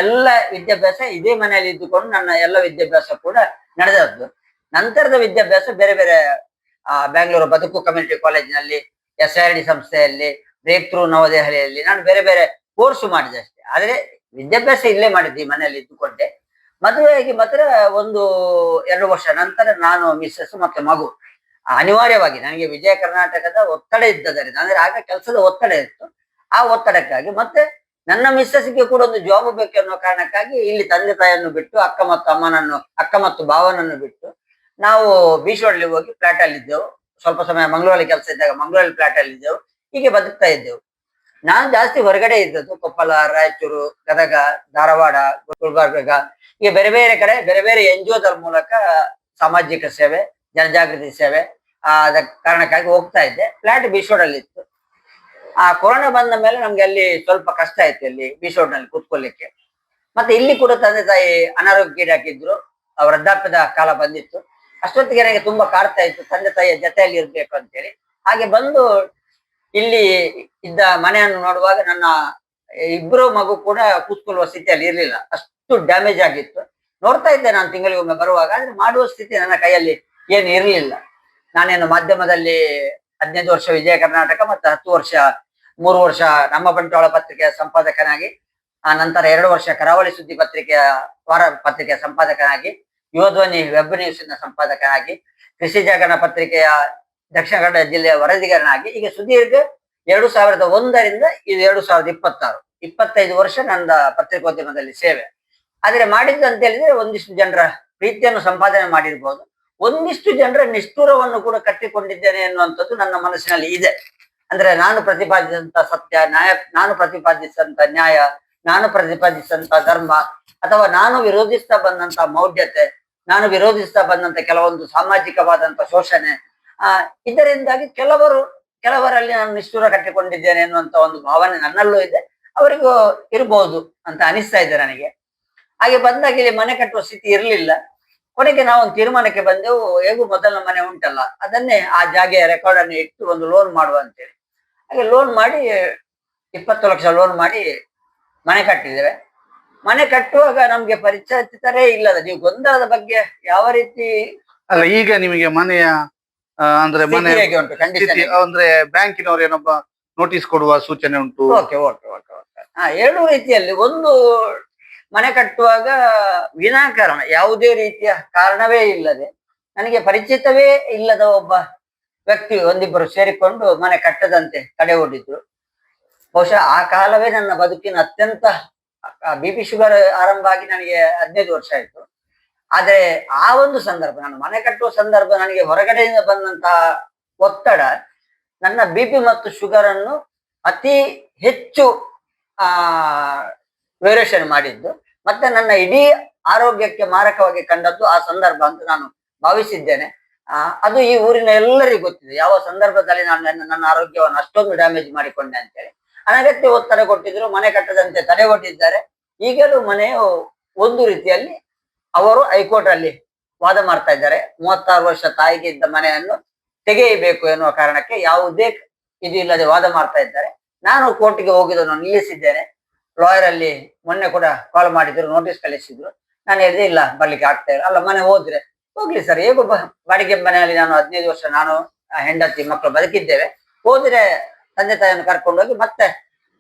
ಎಲ್ಲ ವಿದ್ಯಾಭ್ಯಾಸ ಇದೇ ಮನೆಯಲ್ಲಿ ಇದ್ದುಕೊಂಡು ನನ್ನ ಎಲ್ಲ ವಿದ್ಯಾಭ್ಯಾಸ ಕೂಡ ನಡೆದದ್ದು. ನಂತರದ ವಿದ್ಯಾಭ್ಯಾಸ ಬೇರೆ ಬೇರೆ ಬ್ಯಾಂಗ್ಳೂರು ಬದುಕು ಕಮ್ಯುನಿಟಿ ಕಾಲೇಜಿನಲ್ಲಿ, SIRD ಸಂಸ್ಥೆಯಲ್ಲಿ, ಬ್ರೇಕ್ ಥ್ರೂ ನವದೆಹಲಿಯಲ್ಲಿ ನಾನು ಬೇರೆ ಬೇರೆ ಕೋರ್ಸ್ ಮಾಡಿದೆ ಅಷ್ಟೇ. ಆದ್ರೆ ವಿದ್ಯಾಭ್ಯಾಸ ಇಲ್ಲೇ ಮಾಡಿದ್ದೆ, ಈ ಮನೆಯಲ್ಲಿ ಇದ್ದುಕೊಂಡೆ. ಮದುವೆಯಾಗಿ ಮಾತ್ರ 1-2 ವರ್ಷ ನಂತರ ನಾನು, ಮಿಸ್ಸಸ್ ಮತ್ತೆ ಮಗು, ಅನಿವಾರ್ಯವಾಗಿ ನನಗೆ ವಿಜಯ ಕರ್ನಾಟಕದ ಒತ್ತಡ ಇದ್ದದರಿಂದ, ಅಂದ್ರೆ ಆಗ ಕೆಲಸದ ಒತ್ತಡ ಇತ್ತು, ಆ ಒತ್ತಡಕ್ಕಾಗಿ ಮತ್ತೆ ನನ್ನ ಮಿಸ್ಸಸ್ಗೆ ಕೂಡ ಒಂದು ಜಾಬ್ ಬೇಕು ಅನ್ನೋ ಕಾರಣಕ್ಕಾಗಿ ಇಲ್ಲಿ ತಂದೆ ತಾಯಿಯನ್ನು ಬಿಟ್ಟು, ಅಕ್ಕ ಮತ್ತು ಭಾವನನ್ನು ಬಿಟ್ಟು ನಾವು ಬೀಚೋಡ್ಲಿ ಹೋಗಿ ಫ್ಲಾಟ್ ಅಲ್ಲಿ ಇದ್ದೆವು. ಸ್ವಲ್ಪ ಸಮಯ ಮಂಗಳೂರಲ್ಲಿ ಕೆಲಸ ಇದ್ದಾಗ ಮಂಗಳೂರಲ್ಲಿ ಫ್ಲಾಟ್ ಅಲ್ಲಿ ಇದ್ದೆವು. ಹೀಗೆ ಬದುಕ್ತಾ ಇದ್ದೆವು. ನಾನು ಜಾಸ್ತಿ ಹೊರಗಡೆ ಇದ್ದದ್ದು ಕೊಪ್ಪಳ, ರಾಯಚೂರು, ಗದಗ, ಧಾರವಾಡ, ಗುಲ್ಬರ್ಗ, ಹೀಗೆ ಬೇರೆ ಬೇರೆ ಕಡೆ ಬೇರೆ ಬೇರೆ NGOದ ಮೂಲಕ ಸಾಮಾಜಿಕ ಸೇವೆ, ಜನಜಾಗೃತಿ ಸೇವೆ ಅದ ಕಾರಣಕ್ಕಾಗಿ ಹೋಗ್ತಾ ಇದ್ದೆ. ಫ್ಲಾಟ್ ಬೀಚೋಡಲ್ಲಿ ಇತ್ತು. ಕೊರೋನಾ ಬಂದ ಮೇಲೆ ನಮ್ಗೆ ಅಲ್ಲಿ ಸ್ವಲ್ಪ ಕಷ್ಟ ಆಯ್ತು, ಅಲ್ಲಿ ಬೀಚೋಡ್ನಲ್ಲಿ ಕೂತ್ಕೊಳ್ಳಿಕ್ಕೆ. ಮತ್ತೆ ಇಲ್ಲಿ ಕೂಡ ತಂದೆ ತಾಯಿ ಅನಾರೋಗ್ಯಕ್ಕೀಡಾಕಿದ್ರು, ವೃದ್ಧಾಪ್ಯದ ಕಾಲ ಬಂದಿತ್ತು. ಅಷ್ಟೊತ್ತಿಗೆ ನನಗೆ ತುಂಬಾ ಕಾಡ್ತಾ ಇತ್ತು ತಂದೆ ತಾಯಿಯ ಜೊತೆಯಲ್ಲಿ ಇರ್ಬೇಕು ಅಂತೇಳಿ. ಹಾಗೆ ಬಂದು ಇಲ್ಲಿ ಇದ್ದ ಮನೆಯನ್ನು ನೋಡುವಾಗ ನನ್ನ ಇಬ್ಬರು ಮಗು ಕೂಡ ಕೂತ್ಕೊಳ್ಳುವ ಸ್ಥಿತಿಯಲ್ಲಿ ಇರ್ಲಿಲ್ಲ, ಅಷ್ಟು ಡ್ಯಾಮೇಜ್ ಆಗಿತ್ತು. ನೋಡ್ತಾ ಇದ್ದೆ ನಾನು ತಿಂಗಳಿಗೊಮ್ಮೆ ಬರುವಾಗ, ಆದ್ರೆ ಮಾಡುವ ಸ್ಥಿತಿ ನನ್ನ ಕೈಯಲ್ಲಿ ಏನು ಇರಲಿಲ್ಲ. ನಾನೇನು ಮಾಧ್ಯಮದಲ್ಲಿ 15 ವರ್ಷ ವಿಜಯ ಕರ್ನಾಟಕ ಮತ್ತು 3 ವರ್ಷ ನಮ್ಮ ಬಂಟ್ವಾಳ ಪತ್ರಿಕೆಯ ಸಂಪಾದಕನಾಗಿ, ಆ ನಂತರ 2 ವರ್ಷ ಕರಾವಳಿ ಸುದ್ದಿ ಪತ್ರಿಕೆಯ ವಾರ ಪತ್ರಿಕೆಯ ಸಂಪಾದಕನಾಗಿ, ಯುವಧ್ವನಿ ವೆಬ್ ನ್ಯೂಸ್ನ ಸಂಪಾದಕನಾಗಿ, ಕೃಷಿ ಜಾಗರಣ ಪತ್ರಿಕೆಯ ದಕ್ಷಿಣ ಕನ್ನಡ ಜಿಲ್ಲೆಯ ವರದಿಗಾರನಾಗಿ, ಈಗ ಸುದೀರ್ಘ 2001ರಿಂದ ಇದು 2026 25 ವರ್ಷ ನನ್ನ ಪತ್ರಿಕೋದ್ಯಮದಲ್ಲಿ ಸೇವೆ. ಆದ್ರೆ ಮಾಡಿದ್ದು ಅಂತ ಹೇಳಿದ್ರೆ ಒಂದಿಷ್ಟು ಜನರ ಪ್ರೀತಿಯನ್ನು ಸಂಪಾದನೆ ಮಾಡಿರ್ಬೋದು, ಒಂದಿಷ್ಟು ಜನರ ನಿಷ್ಠುರವನ್ನು ಕೂಡ ಕಟ್ಟಿಕೊಂಡಿದ್ದೇನೆ ಎನ್ನುವಂಥದ್ದು ನನ್ನ ಮನಸ್ಸಿನಲ್ಲಿ ಇದೆ. ಅಂದ್ರೆ ನಾನು ಪ್ರತಿಪಾದಿಸಿದಂತ ಸತ್ಯ, ನಾನು ಪ್ರತಿಪಾದಿಸಿದಂತ ನ್ಯಾಯ, ನಾನು ಪ್ರತಿಪಾದಿಸಿದಂತ ಧರ್ಮ, ಅಥವಾ ನಾನು ವಿರೋಧಿಸ್ತಾ ಬಂದಂತ ಮೌಢ್ಯತೆ, ನಾನು ವಿರೋಧಿಸ್ತಾ ಬಂದಂತ ಕೆಲವೊಂದು ಸಾಮಾಜಿಕವಾದಂತ ಶೋಷಣೆ, ಇದರಿಂದಾಗಿ ಕೆಲವರಲ್ಲಿ ನಾನು ನಿಷ್ಠುರ ಕಟ್ಟಿಕೊಂಡಿದ್ದೇನೆ ಎನ್ನುವಂತ ಒಂದು ಭಾವನೆ ನನ್ನಲ್ಲೂ ಇದೆ, ಅವರಿಗೂ ಇರಬಹುದು ಅಂತ ಅನಿಸ್ತಾ ಇದೆ ನನಗೆ. ಹಾಗೆ ಬಂದಾಗ ಇಲ್ಲಿ ಮನೆ ಕಟ್ಟುವ ಸ್ಥಿತಿ ಇರಲಿಲ್ಲ. ಕೊನೆಗೆ ನಾವು ಒಂದು ತೀರ್ಮಾನಕ್ಕೆ ಬಂದೆವು, ಹೇಗೂ ಮೊದಲ ಮನೆ ಉಂಟಲ್ಲ, ಅದನ್ನೇ ಆ ಜಾಗೆಯ ರೆಕಾರ್ಡ್ ಅನ್ನು ಇಟ್ಟು ಒಂದು ಲೋನ್ ಮಾಡುವ ಅಂತೇಳಿ. ಹಾಗೆ ಲೋನ್ ಮಾಡಿ 20 ಲಕ್ಷ ಲೋನ್ ಮಾಡಿ ಮನೆ ಕಟ್ಟಿದ್ದೇವೆ. ಮನೆ ಕಟ್ಟುವಾಗ ನಮ್ಗೆ ಪರಿಚಯಿತರೇ ಇಲ್ಲದ, ನೀವು ಗೊಂದಲದ ಬಗ್ಗೆ ಯಾವ ರೀತಿ ಅಲ್ಲ, ಈಗ ನಿಮಗೆ ಮನೆಯ ಅಂದ್ರೆ ಮನೆ ಹೇಗೆ ಉಂಟು ಕಂಡೀಷನ್? ಅಂದ್ರೆ ಬ್ಯಾಂಕಿನವರು ಏನೊಬ್ಬ ನೋಟಿಸ್ ಕೊಡುವ ಸೂಚನೆ ಉಂಟು. Okay okay okay okay. ಎರಡು ರೀತಿಯಲ್ಲಿ, ಒಂದು ಮನೆ ಕಟ್ಟುವಾಗ ವಿನಾಕಾರಣ ಯಾವುದೇ ರೀತಿಯ ಕಾರಣವೇ ಇಲ್ಲದೆ, ನನಗೆ ಪರಿಚಿತವೇ ಇಲ್ಲದ ಒಬ್ಬ ವ್ಯಕ್ತಿ ಒಂದಿಬ್ಬರು ಸೇರಿಕೊಂಡು ಮನೆ ಕಟ್ಟದಂತೆ ತಡೆ ಒಡ್ಡಿದ್ರು. ಬಹುಶಃ ಆ ಕಾಲವೇ ನನ್ನ ಬದುಕಿನ ಅತ್ಯಂತ, BP ಶುಗರ್ ಆರಂಭ ಆಗಿ ನನಗೆ 15 ವರ್ಷ ಆಯ್ತು. ಆದ್ರೆ ಆ ಒಂದು ಸಂದರ್ಭ, ನಾನು ಮನೆ ಕಟ್ಟುವ ಸಂದರ್ಭ, ನನಗೆ ಹೊರಗಡೆಯಿಂದ ಬಂದಂತಹ ಒತ್ತಡ ನನ್ನ BP ಮತ್ತು ಶುಗರ್ ಅನ್ನು ಅತಿ ಹೆಚ್ಚು ವೇರಿಯೇಷನ್ ಮಾಡಿದ್ದು, ಮತ್ತೆ ನನ್ನ ಇಡೀ ಆರೋಗ್ಯಕ್ಕೆ ಮಾರಕವಾಗಿ ಕಂಡದ್ದು ಆ ಸಂದರ್ಭ ಅಂತ ನಾನು ಭಾವಿಸಿದ್ದೇನೆ. ಅದು ಈ ಊರಿನ ಎಲ್ಲರಿಗೂ ಗೊತ್ತಿದೆ, ಯಾವ ಸಂದರ್ಭದಲ್ಲಿ ನಾನು ನನ್ನ ಆರೋಗ್ಯವನ್ನು ಅಷ್ಟೊಂದು ಡ್ಯಾಮೇಜ್ ಮಾಡಿಕೊಂಡೆ ಅಂತೇಳಿ. ಅನಗತ್ಯ ಒತ್ತಡ ಕೊಟ್ಟಿದ್ರು, ಮನೆ ಕಟ್ಟದಂತೆ ತಡೆ ಒಡ್ಡಿದ್ದಾರೆ. ಈಗಲೂ ಮನೆಯು ಒಂದು ರೀತಿಯಲ್ಲಿ ಅವರು ಹೈಕೋರ್ಟ್ ಅಲ್ಲಿ ವಾದ ಮಾಡ್ತಾ ಇದ್ದಾರೆ, 36 ವರ್ಷ ತಾಯಿಗೆ ಇದ್ದ ಮನೆಯನ್ನು ತೆಗೆಯಬೇಕು ಎನ್ನುವ ಕಾರಣಕ್ಕೆ ಯಾವುದೇ ಇದು ಇಲ್ಲದೆ ವಾದ ಮಾಡ್ತಾ ಇದ್ದಾರೆ. ನಾನು ಕೋರ್ಟ್ಗೆ ಹೋಗಿದ್ದನ್ನು ನಿಲ್ಲಿಸಿದ್ದೇನೆ. ಲಾಯರ್ ಅಲ್ಲಿ ಮೊನ್ನೆ ಕೂಡ ಕಾಲ್ ಮಾಡಿದ್ರು, ನೋಟಿಸ್ ಕಳಿಸಿದ್ರು. ನಾನು ಹೇಳಿದೆ ಇಲ್ಲ ಬರ್ಲಿಕ್ಕೆ ಆಗ್ತಾ ಇಲ್ಲ. ಅಲ್ಲ ಮನೆ ಹೋದ್ರೆ ಹೋಗ್ಲಿ ಸರ್, ಹೇಗೋ ಬಾಡಿಗೆ ಮನೆಯಲ್ಲಿ ನಾನು 15 ವರ್ಷ ನಾನು ಹೆಂಡತಿ ಮಕ್ಕಳು ಬದುಕಿದ್ದೇವೆ. ಹೋದ್ರೆ ತಂದೆ ತಾಯಿಯನ್ನು ಕರ್ಕೊಂಡು ಹೋಗಿ ಮತ್ತೆ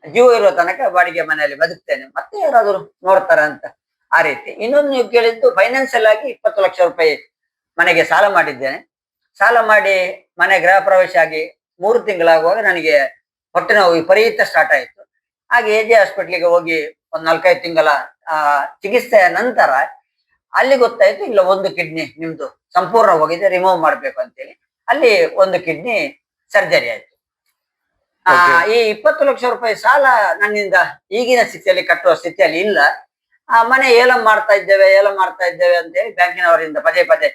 ಜೀವ ಇರುವ ತನಕ ಬಾಡಿಗೆ ಮನೆಯಲ್ಲಿ ಬದುಕ್ತೇನೆ, ಮತ್ತೆ ಯಾರಾದ್ರು ನೋಡ್ತಾರ ಅಂತ. ಆ ರೀತಿ. ಇನ್ನೊಂದು ನೀವು ಕೇಳಿದ್ದು ಫೈನಾನ್ಸಿಯಲ್ ಆಗಿ 20 ಲಕ್ಷ ರೂಪಾಯಿ ಮನೆಗೆ ಸಾಲ ಮಾಡಿದ್ದೇನೆ. ಸಾಲ ಮಾಡಿ ಮನೆ ಗೃಹ ಪ್ರವೇಶ ಆಗಿ 3 ತಿಂಗಳಾಗುವಾಗ ನನಗೆ ಹೊಟ್ಟೆ ನೋವು ವಿಪರೀತ ಸ್ಟಾರ್ಟ್ ಆಯಿತು. ಹಾಗೆ ಎ ಜೆ ಹಾಸ್ಪಿಟ್ಲಿಗೆ ಹೋಗಿ ಒಂದು 4-5 ತಿಂಗಳ ಚಿಕಿತ್ಸೆಯ ನಂತರ ಅಲ್ಲಿ ಗೊತ್ತಾಯ್ತು, ಇಲ್ಲ ಒಂದು ಕಿಡ್ನಿ ನಿಮ್ದು ಸಂಪೂರ್ಣ ಹೋಗಿದೆ, ರಿಮೂವ್ ಮಾಡ್ಬೇಕು ಅಂತೇಳಿ. ಅಲ್ಲಿ ಒಂದು ಕಿಡ್ನಿ ಸರ್ಜರಿ ಆಯ್ತು. ಈ 20 ಲಕ್ಷ ರೂಪಾಯಿ ಸಾಲ ನನ್ನಿಂದ ಈಗಿನ ಸ್ಥಿತಿಯಲ್ಲಿ ಕಟ್ಟುವ ಸ್ಥಿತಿಯಲ್ಲಿ ಇಲ್ಲ. ಮನೆ ಏಲಂ ಮಾಡ್ತಾ ಇದ್ದೇವೆ ಅಂತೇಳಿ ಬ್ಯಾಂಕಿನವರಿಂದ ಪದೇ ಪದೇ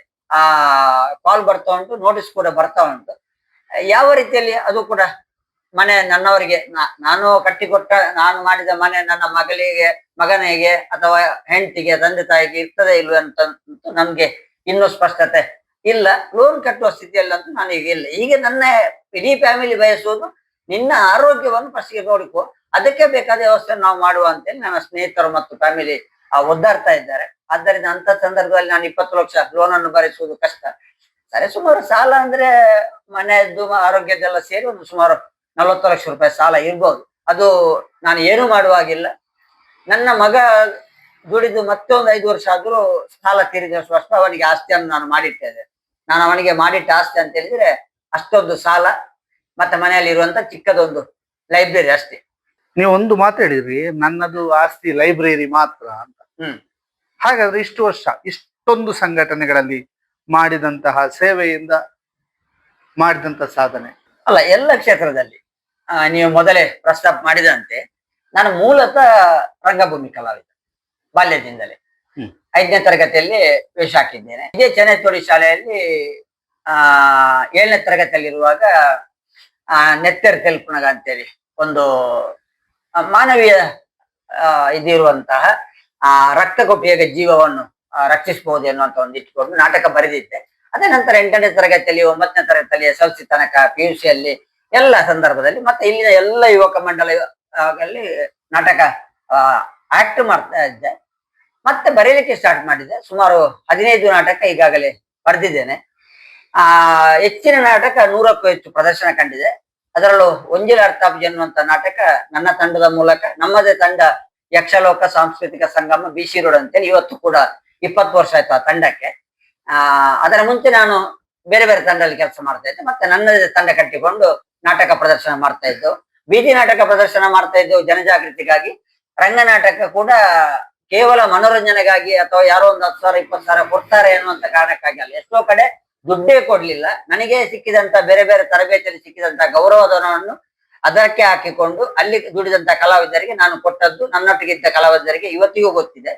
ಕಾಲ್ ಬರ್ತಾ ಉಂಟು, ನೋಟಿಸ್ ಕೂಡ ಬರ್ತಾ ಉಂಟು. ಯಾವ ರೀತಿಯಲ್ಲಿ ಅದು ಕೂಡ ಮನೆ ನನ್ನವರಿಗೆ ನಾನು ಕಟ್ಟಿಕೊಟ್ಟ, ನಾನು ಮಾಡಿದ ಮನೆ ನನ್ನ ಮಗನಿಗೆ ಅಥವಾ ಹೆಂಡತಿಗೆ ತಂದೆ ತಾಯಿಗೆ ಇರ್ತದೆ ಇಲ್ವ ಅಂತ ನಮ್ಗೆ ಇನ್ನೂ ಸ್ಪಷ್ಟತೆ ಇಲ್ಲ. ಲೋನ್ ಕಟ್ಟುವ ಸ್ಥಿತಿಯಲ್ಲಂತೂ ನಾನು ಈಗ ಇಲ್ಲ. ಈಗ ನನ್ನ ಇಡೀ ಫ್ಯಾಮಿಲಿ ಬಯಸುವುದು ನಿನ್ನ ಆರೋಗ್ಯವನ್ನು ಫಸ್ಟ್ಗೆ ನೋಡಿಕೊ, ಅದಕ್ಕೆ ಬೇಕಾದ ವ್ಯವಸ್ಥೆ ನಾವು ಮಾಡುವ ಅಂತೇಳಿ ನನ್ನ ಸ್ನೇಹಿತರು ಮತ್ತು ಫ್ಯಾಮಿಲಿ ಒದ್ದಾಡ್ತಾ ಇದ್ದಾರೆ. ಆದ್ದರಿಂದ ಅಂತ ಸಂದರ್ಭದಲ್ಲಿ ನಾನು 20 ಲಕ್ಷ ಲೋನ್ ಅನ್ನು ಭರಿಸುವುದು ಕಷ್ಟ. ಸರಿ, ಸುಮಾರು ಸಾಲ ಅಂದ್ರೆ ಮನೆಯದ್ದು ಆರೋಗ್ಯದೆಲ್ಲ ಸೇರಿ ಒಂದು ಸುಮಾರು 40 ಲಕ್ಷ ರೂಪಾಯಿ ಸಾಲ ಇರ್ಬೋದು. ಅದು ನಾನು ಏನು ಮಾಡುವಾಗಿಲ್ಲ. ನನ್ನ ಮಗ ದುಡಿದು ಮತ್ತೊಂದು 5 ವರ್ಷ ಆದ್ರೂ ಸಾಲ ತೀರಿಸುವಷ್ಟು ಅವನಿಗೆ ಆಸ್ತಿಯನ್ನು ನಾನು ಮಾಡಿಟ್ಟಿದ್ದೆ. ನಾನು ಅವನಿಗೆ ಮಾಡಿಟ್ಟ ಆಸ್ತಿ ಅಂತ ಹೇಳಿದ್ರೆ ಅಷ್ಟೊಂದು ಸಾಲ ಮತ್ತೆ ಮನೆಯಲ್ಲಿ ಇರುವಂತ ಚಿಕ್ಕದೊಂದು ಲೈಬ್ರರಿ ಅಷ್ಟೇ. ನೀವು ಒಂದು ಮಾತಾಡಿದ್ರಿ, ನನ್ನದು ಆಸ್ತಿ ಲೈಬ್ರರಿ ಮಾತ್ರ ಅಂತ. ಹಾಗಾದ್ರೆ ಇಷ್ಟು ವರ್ಷ ಇಷ್ಟೊಂದು ಸಂಘಟನೆಗಳಲ್ಲಿ ಮಾಡಿದಂತಹ ಸೇವೆಯಿಂದ ಮಾಡಿದಂತ ಸಾಧನೆ ಅಲ್ಲ, ಎಲ್ಲ ಕ್ಷೇತ್ರದಲ್ಲಿ ನೀವು ಮೊದಲೇ ಪ್ರಸ್ತಾಪ ಮಾಡಿದಂತೆ ನಾನು ಮೂಲತಃ ರಂಗಭೂಮಿ ಕಲಾವಿದ. ಬಾಲ್ಯದಿಂದಲೇ 5ನೇ ತರಗತಿಯಲ್ಲಿ ವೇಷ ಹಾಕಿದ್ದೇನೆ. ಇದೇ ಚೆನ್ನೈತೋಡಿ ಶಾಲೆಯಲ್ಲಿ 7ನೇ ತರಗತಿಯಲ್ಲಿರುವಾಗ ನೆತ್ತೆರ್ ತೆಲ್ಪುನಗ ಅಂತೇಳಿ ಒಂದು ಮಾನವೀಯ ಇದಿರುವಂತಹ ರಕ್ತ ಕೊಟ್ಟು ಹೇಗೆ ಜೀವವನ್ನು ರಕ್ಷಿಸಬಹುದು ಎನ್ನುವಂತ ಒಂದು ಇಟ್ಕೊಂಡು ನಾಟಕ ಬರೆದಿದ್ದೆ. ಅದೇ ನಂತರ 8ನೇ ತರಗತಿಯಲ್ಲಿ 9ನೇ ತರಗತಿಯಲ್ಲಿ SLC ತನಕ PUC ಅಲ್ಲಿ ಎಲ್ಲ ಸಂದರ್ಭದಲ್ಲಿ ಮತ್ತೆ ಇಲ್ಲಿನ ಎಲ್ಲ ಯುವಕ ಮಂಡಲ ಅಲ್ಲಿ ನಾಟಕ ಆಕ್ಟ್ ಮಾಡ್ತಾ ಇದ್ದೆ. ಮತ್ತೆ ಬರೀಲಿಕ್ಕೆ ಸ್ಟಾರ್ಟ್ ಮಾಡಿದ್ದೆ. ಸುಮಾರು 15 ನಾಟಕ ಈಗಾಗಲೇ ಬರೆದಿದ್ದೇನೆ. ಹೆಚ್ಚಿನ ನಾಟಕ 100ಕ್ಕೂ ಹೆಚ್ಚು ಪ್ರದರ್ಶನ ಕಂಡಿದೆ. ಅದರಲ್ಲೂ ಒಂಜಿಲ ಅರ್ಥಾಬ್ಜಿ ಎನ್ನುವಂತ ನಾಟಕ ನನ್ನ ತಂಡದ ಮೂಲಕ, ನಮ್ಮದೇ ತಂಡ ಯಕ್ಷಲೋಕ ಸಾಂಸ್ಕೃತಿಕ ಸಂಗಮ BC ರೋಡ್ ಅಂತೇಳಿ, ಇವತ್ತು ಕೂಡ 20 ವರ್ಷ ಆಯ್ತು ಆ ತಂಡಕ್ಕೆ. ಅದರ ಮುಂಚೆ ನಾನು ಬೇರೆ ಬೇರೆ ತಂಡದಲ್ಲಿ ಕೆಲಸ ಮಾಡ್ತಾ ಇದ್ದೆ. ಮತ್ತೆ ನನ್ನದೇ ತಂಡ ಕಟ್ಟಿಕೊಂಡು ನಾಟಕ ಪ್ರದರ್ಶನ ಮಾಡ್ತಾ ಇದ್ದೆವು. ಬೀದಿ ನಾಟಕ ಪ್ರದರ್ಶನ ಮಾಡ್ತಾ ಇದ್ದೆವು ಜನಜಾಗೃತಿಗಾಗಿ. ರಂಗನಾಟಕ ಕೂಡ ಕೇವಲ ಮನೋರಂಜನೆಗಾಗಿ ಅಥವಾ ಯಾರೋ ಒಂದು 10,000 20,000 ಕೊಡ್ತಾರೆ ಅನ್ನುವಂತ ಕಾರಣಕ್ಕಾಗಿ ಅಲ್ಲ. ಎಷ್ಟೋ ಕಡೆ ದುಡ್ಡೇ ಕೊಡ್ಲಿಲ್ಲ, ನನಗೆ ಸಿಕ್ಕಿದಂತ ಬೇರೆ ಬೇರೆ ತರಬೇತಿಯಲ್ಲಿ ಸಿಕ್ಕಿದಂತ ಗೌರವಧನವನ್ನು ಅದಕ್ಕೆ ಹಾಕಿಕೊಂಡು ಅಲ್ಲಿ ದುಡಿದಂತ ಕಲಾವಿದರಿಗೆ ನಾನು ಕೊಟ್ಟದ್ದು ನನ್ನೊಟ್ಟಿಗಿದ್ದ ಕಲಾವಿದರಿಗೆ ಇವತ್ತಿಗೂ ಗೊತ್ತಿದೆ.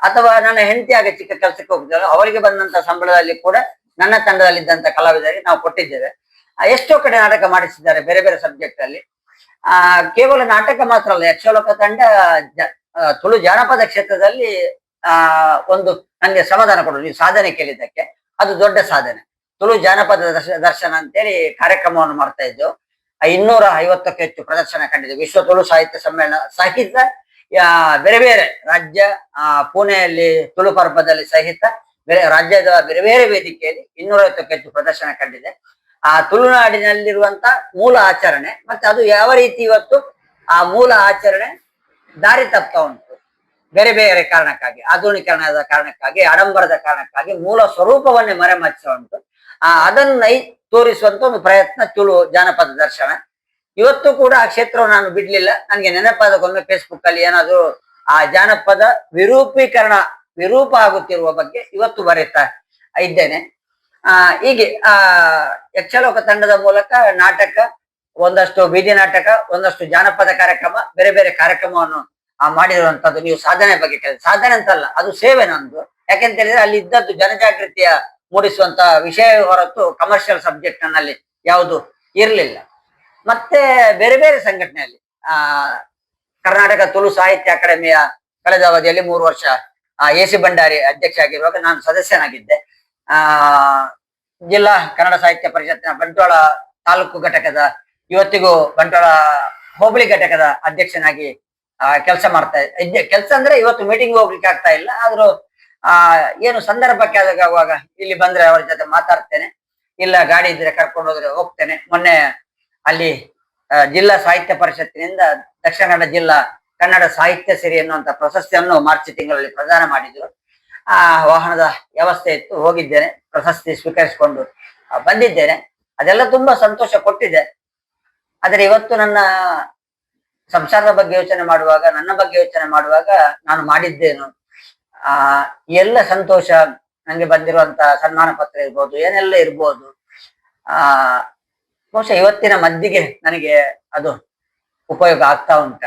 ಅಥವಾ ನನ್ನ ಹೆಂಡತಿ ಆಗ ಚಿಕ್ಕ ಕೆಲಸಕ್ಕೆ ಹೋಗಿದ್ದಳು, ಅವರಿಗೆ ಬಂದಂತ ಸಂಬಳದಲ್ಲಿ ಕೂಡ ನನ್ನ ತಂಡದಲ್ಲಿದ್ದಂತ ಕಲಾವಿದರಿಗೆ ನಾವು ಕೊಟ್ಟಿದ್ದೇವೆ. ಎಷ್ಟೋ ಕಡೆ ನಾಟಕ ಮಾಡಿಸಿದ್ದಾರೆ ಬೇರೆ ಬೇರೆ ಸಬ್ಜೆಕ್ಟ್ ಅಲ್ಲಿ. ಕೇವಲ ನಾಟಕ ಮಾತ್ರ ಅಲ್ಲ, ಯಕ್ಷಲೋಕ ತಂಡ ತುಳು ಜಾನಪದ ಕ್ಷೇತ್ರದಲ್ಲಿ ಒಂದು ನನಗೆ ಸಮಾಧಾನ ಕೊಡೋದು, ನೀವು ಸಾಧನೆ ಕೇಳಿದ್ದಕ್ಕೆ ಅದು ದೊಡ್ಡ ಸಾಧನೆ. ತುಳು ಜಾನಪದ ದರ್ಶನ ಅಂತೇಳಿ ಕಾರ್ಯಕ್ರಮವನ್ನು ಮಾಡ್ತಾ ಇದ್ದೆವು. 250ಕ್ಕೂ ಹೆಚ್ಚು ಪ್ರದರ್ಶನ ಕಂಡಿದೆ. ವಿಶ್ವ ತುಳು ಸಾಹಿತ್ಯ ಸಮ್ಮೇಳನ ಸಹಿತ ಬೇರೆ ಬೇರೆ ರಾಜ್ಯ, ಪುಣೆಯಲ್ಲಿ ತುಳು ಪರ್ವದಲ್ಲಿ ಸಹಿತ ಬೇರೆ ರಾಜ್ಯದ ಬೇರೆ ಬೇರೆ ವೇದಿಕೆಯಲ್ಲಿ 250ಕ್ಕೂ ಹೆಚ್ಚು ಪ್ರದರ್ಶನ ಕಂಡಿದೆ. ತುಳುನಾಡಿನಲ್ಲಿರುವಂತ ಮೂಲ ಆಚರಣೆ ಮತ್ತೆ ಅದು ಯಾವ ರೀತಿ ಇವತ್ತು ಆ ಮೂಲ ಆಚರಣೆ ದಾರಿ ತಪ್ತಾ ಉಂಟು, ಬೇರೆ ಬೇರೆ ಕಾರಣಕ್ಕಾಗಿ, ಆಧುನೀಕರಣದ ಕಾರಣಕ್ಕಾಗಿ, ಆಡಂಬರದ ಕಾರಣಕ್ಕಾಗಿ ಮೂಲ ಸ್ವರೂಪವನ್ನೇ ಮರೆಮಾಚುತ್ತಾ ಉಂಟು. ಅದನ್ನ ತೋರಿಸುವಂತ ಒಂದು ಪ್ರಯತ್ನ ತುಳು ಜಾನಪದ ದರ್ಶನ. ಇವತ್ತು ಕೂಡ ಆ ಕ್ಷೇತ್ರವನ್ನು ನಾನು ಬಿಡ್ಲಿಲ್ಲ. ನನಗೆ ನೆನಪಾದಕ್ಕೊಮ್ಮೆ ಫೇಸ್ಬುಕ್ ಅಲ್ಲಿ ಏನಾದ್ರು ಆ ಜಾನಪದ ವಿರೂಪ ಆಗುತ್ತಿರುವ ಬಗ್ಗೆ ಇವತ್ತು ಬರೀತಾ ಇದ್ದೇನೆ. ಹೀಗೆ ಯಕ್ಷಲೋಕ ತಂಡದ ಮೂಲಕ ನಾಟಕ, ಒಂದಷ್ಟು ಬೀದಿ ನಾಟಕ, ಒಂದಷ್ಟು ಜಾನಪದ ಕಾರ್ಯಕ್ರಮ, ಬೇರೆ ಬೇರೆ ಕಾರ್ಯಕ್ರಮವನ್ನು ಮಾಡಿರುವಂತದ್ದು. ನೀವು ಸಾಧನೆ ಬಗ್ಗೆ ಕೇಳಿದ್ರೆ, ಸಾಧನೆ ಅಂತಲ್ಲ, ಅದು ಸೇವೆ ನಂದು. ಯಾಕೆಂತ ಹೇಳಿದ್ರೆ ಅಲ್ಲಿ ಇದ್ದದ್ದು ಜನಜಾಗೃತಿಯ ಮೂಡಿಸುವಂತ ವಿಷಯ ಹೊರತು ಕಮರ್ಷಿಯಲ್ ಸಬ್ಜೆಕ್ಟ್ ನನ್ನಲ್ಲಿ ಯಾವುದು ಇರಲಿಲ್ಲ. ಮತ್ತೆ ಬೇರೆ ಬೇರೆ ಸಂಘಟನೆಯಲ್ಲಿ ಕರ್ನಾಟಕ ತುಳು ಸಾಹಿತ್ಯ ಅಕಾಡೆಮಿಯ ಕಳೆದ ಅವಧಿಯಲ್ಲಿ 3 ವರ್ಷ AC ಭಂಡಾರಿ ಅಧ್ಯಕ್ಷ ಆಗಿರುವಾಗ ನಾನು ಸದಸ್ಯನಾಗಿದ್ದೆ. ಜಿಲ್ಲಾ ಕನ್ನಡ ಸಾಹಿತ್ಯ ಪರಿಷತ್ತಿನ ಬಂಟ್ವಾಳ ತಾಲೂಕು ಘಟಕದ, ಇವತ್ತಿಗೂ ಬಂಟ್ವಾಳ ಹೋಬಳಿ ಘಟಕದ ಅಧ್ಯಕ್ಷನಾಗಿ ಕೆಲಸ ಮಾಡ್ತಾ ಇದ್ದೆ. ಕೆಲಸ ಅಂದ್ರೆ ಇವತ್ತು ಮೀಟಿಂಗ್ ಹೋಗ್ಲಿಕ್ಕೆ ಆಗ್ತಾ ಇಲ್ಲ, ಆದ್ರೂ ಏನು ಸಂದರ್ಭಕ್ಕೆ ಆಗುವಾಗ ಇಲ್ಲಿ ಬಂದ್ರೆ ಅವ್ರ ಜೊತೆ ಮಾತಾಡ್ತೇನೆ, ಇಲ್ಲ ಗಾಡಿ ಇದ್ರೆ ಕರ್ಕೊಂಡು ಹೋದ್ರೆ ಹೋಗ್ತೇನೆ. ಮೊನ್ನೆ ಅಲ್ಲಿ ಜಿಲ್ಲಾ ಸಾಹಿತ್ಯ ಪರಿಷತ್ತಿನಿಂದ ದಕ್ಷಿಣ ಕನ್ನಡ ಜಿಲ್ಲಾ ಕನ್ನಡ ಸಾಹಿತ್ಯ ಸಿರಿ ಎನ್ನುವಂತ ಪ್ರಶಸ್ತಿಯನ್ನು ಮಾರ್ಚ್ ತಿಂಗಳಲ್ಲಿ ಪ್ರದಾನ ಮಾಡಿದ್ರು. ಆ ವಾಹನದ ವ್ಯವಸ್ಥೆ ಇತ್ತು, ಹೋಗಿದ್ದೇನೆ, ಪ್ರಶಸ್ತಿ ಸ್ವೀಕರಿಸಿಕೊಂಡು ಬಂದಿದ್ದೇನೆ. ಅದೆಲ್ಲ ತುಂಬಾ ಸಂತೋಷ ಕೊಟ್ಟಿದೆ. ಆದ್ರೆ ಇವತ್ತು ನನ್ನ ಸಂಸಾರದ ಬಗ್ಗೆ ಯೋಚನೆ ಮಾಡುವಾಗ, ನನ್ನ ಬಗ್ಗೆ ಯೋಚನೆ ಮಾಡುವಾಗ ನಾನು ಮಾಡಿದ್ದೇನು, ಎಲ್ಲ ಸಂತೋಷ, ನಂಗೆ ಬಂದಿರುವಂತ ಸನ್ಮಾನ ಪತ್ರ ಇರ್ಬೋದು, ಏನೆಲ್ಲ ಇರ್ಬೋದು, ಬಹುಶಃ ಇವತ್ತಿನ ಮದ್ದಿಗೆ ನನಗೆ ಅದು ಉಪಯೋಗ ಆಗ್ತಾ ಉಂಟ.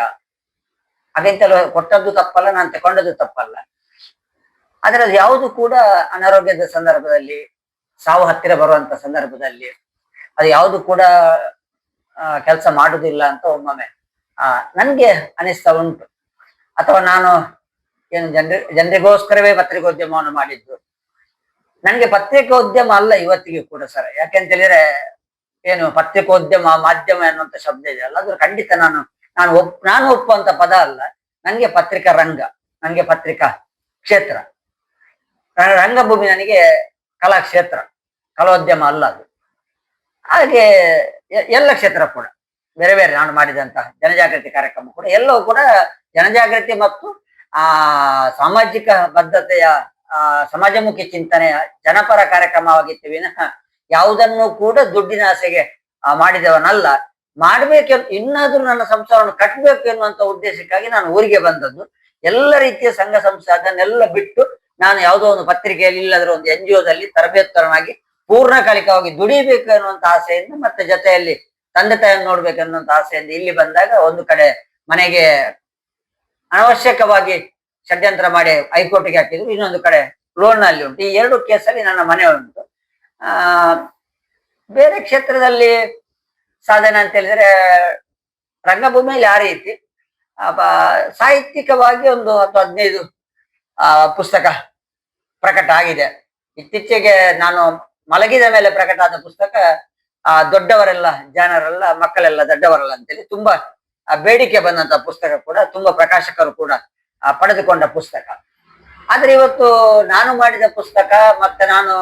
ಹಾಗೆಂತಲೂ ಕೊಟ್ಟದ್ದು ತಪ್ಪಲ್ಲ, ನಾನು ತಗೊಂಡದ್ದು ತಪ್ಪಲ್ಲ. ಆದ್ರೆ ಅದು ಯಾವುದು ಕೂಡ ಅನಾರೋಗ್ಯದ ಸಂದರ್ಭದಲ್ಲಿ, ಸಾವು ಹತ್ತಿರ ಬರುವಂತ ಸಂದರ್ಭದಲ್ಲಿ ಅದು ಯಾವುದು ಕೂಡ ಕೆಲಸ ಮಾಡುದಿಲ್ಲ ಅಂತ ಒಮ್ಮೊಮ್ಮೆ ನನ್ಗೆ ಅನಿಸ್ತಾ ಉಂಟು. ಅಥವಾ ನಾನು ಏನು ಜನರಿಗೋಸ್ಕರವೇ ಪತ್ರಿಕೋದ್ಯಮವನ್ನು ಮಾಡಿದ್ದು. ನನ್ಗೆ ಪತ್ರಿಕೋದ್ಯಮ ಅಲ್ಲ ಇವತ್ತಿಗೆ ಕೂಡ ಸರ್. ಯಾಕೆಂತ ಹೇಳಿದ್ರೆ ಏನು ಪತ್ರಿಕೋದ್ಯಮ, ಮಾಧ್ಯಮ ಎನ್ನುವಂತ ಶಬ್ದ ಇದೆ ಅಲ್ಲ, ಅದ್ರ ಖಂಡಿತ ನಾನು ಒಪ್ಪುವಂತ ಪದ ಅಲ್ಲ. ನನ್ಗೆ ಪತ್ರಿಕಾ ರಂಗ, ನನ್ಗೆ ಪತ್ರಿಕಾ ಕ್ಷೇತ್ರ, ರಂಗಭೂಮಿ ನನಗೆ ಕಲಾಕ್ಷೇತ್ರ, ಕಲೋದ್ಯಮ ಅಲ್ಲ ಅದು. ಹಾಗೆ ಎಲ್ಲ ಕ್ಷೇತ್ರ ಕೂಡ ಬೇರೆ ಬೇರೆ ನಾನು ಮಾಡಿದಂತಹ ಜನಜಾಗೃತಿ ಕಾರ್ಯಕ್ರಮ ಕೂಡ ಎಲ್ಲವೂ ಕೂಡ ಜನಜಾಗೃತಿ ಮತ್ತು ಸಾಮಾಜಿಕ ಬದ್ಧತೆಯ ಸಮಾಜಮುಖಿ ಚಿಂತನೆಯ ಜನಪರ ಕಾರ್ಯಕ್ರಮವಾಗಿತ್ತು ವಿನಃ ಯಾವುದನ್ನು ಕೂಡ ದುಡ್ಡಿನ ಆಸೆಗೆ ಮಾಡಿದವನಲ್ಲ. ಮಾಡ್ಬೇಕು, ಇನ್ನಾದ್ರೂ ನನ್ನ ಸಂಸಾರವನ್ನು ಕಟ್ಟಬೇಕು ಎನ್ನುವಂತ ಉದ್ದೇಶಕ್ಕಾಗಿ ನಾನು ಊರಿಗೆ ಬಂದದ್ದು. ಎಲ್ಲ ರೀತಿಯ ಸಂಘ ಸಂಸ್ಥೆ ಅದನ್ನೆಲ್ಲ ಬಿಟ್ಟು ನಾನು ಯಾವುದೋ ಒಂದು ಪತ್ರಿಕೆಯಲ್ಲಿ, ಇಲ್ಲದ್ರೆ ಒಂದು NGO ದಲ್ಲಿ ತರಬೇತುದಾರನಾಗಿ ಪೂರ್ಣಕಾಲಿಕವಾಗಿ ದುಡಿಬೇಕು ಎನ್ನುವಂತ ಆಸೆಯಿಂದ, ಮತ್ತೆ ಜೊತೆಯಲ್ಲಿ ತಂದೆ ತಾಯಿಯನ್ನು ನೋಡ್ಬೇಕು ಅನ್ನುವಂತ ಆಸೆಯಿಂದ ಇಲ್ಲಿ ಬಂದಾಗ ಒಂದು ಕಡೆ ಮನೆಗೆ ಅನವಶ್ಯಕವಾಗಿ ಷಡ್ಯಂತ್ರ ಮಾಡಿ ಹೈಕೋರ್ಟ್ಗೆ ಹಾಕಿದ್ರು, ಇನ್ನೊಂದು ಕಡೆ ಲೋನ್ ನಲ್ಲಿ ಉಂಟು. ಈ ಎರಡು ಕೇಸಲ್ಲಿ ನನ್ನ ಮನೆ ಉಂಟು. ಬೇರೆ ಕ್ಷೇತ್ರದಲ್ಲಿ ಸಾಧನೆ ಅಂತ ಹೇಳಿದ್ರೆ ರಂಗಭೂಮಿಯಲ್ಲಿ ಆ ರೀತಿ ಸಾಹಿತ್ಯಿಕವಾಗಿ ಒಂದು 10-15 ಪುಸ್ತಕ ಪ್ರಕಟ ಆಗಿದೆ. ಇತ್ತೀಚೆಗೆ ನಾನು ಮಲಗಿದ ಮೇಲೆ ಪ್ರಕಟ ಆದ ಪುಸ್ತಕ ದೊಡ್ಡವರೆಲ್ಲ ಜಾಣರಲ್ಲ, ಮಕ್ಕಳೆಲ್ಲ ದೊಡ್ಡವರಲ್ಲ ಅಂತೇಳಿ ತುಂಬಾ ಬೇಡಿಕೆ ಬಂದಂತ ಪುಸ್ತಕ ಕೂಡ, ತುಂಬಾ ಪ್ರಕಾಶಕರು ಕೂಡ ಪಡೆದುಕೊಂಡ ಪುಸ್ತಕ. ಆದ್ರೆ ಇವತ್ತು ನಾನು ಮಾಡಿದ ಪುಸ್ತಕ ಮತ್ತೆ ನಾನು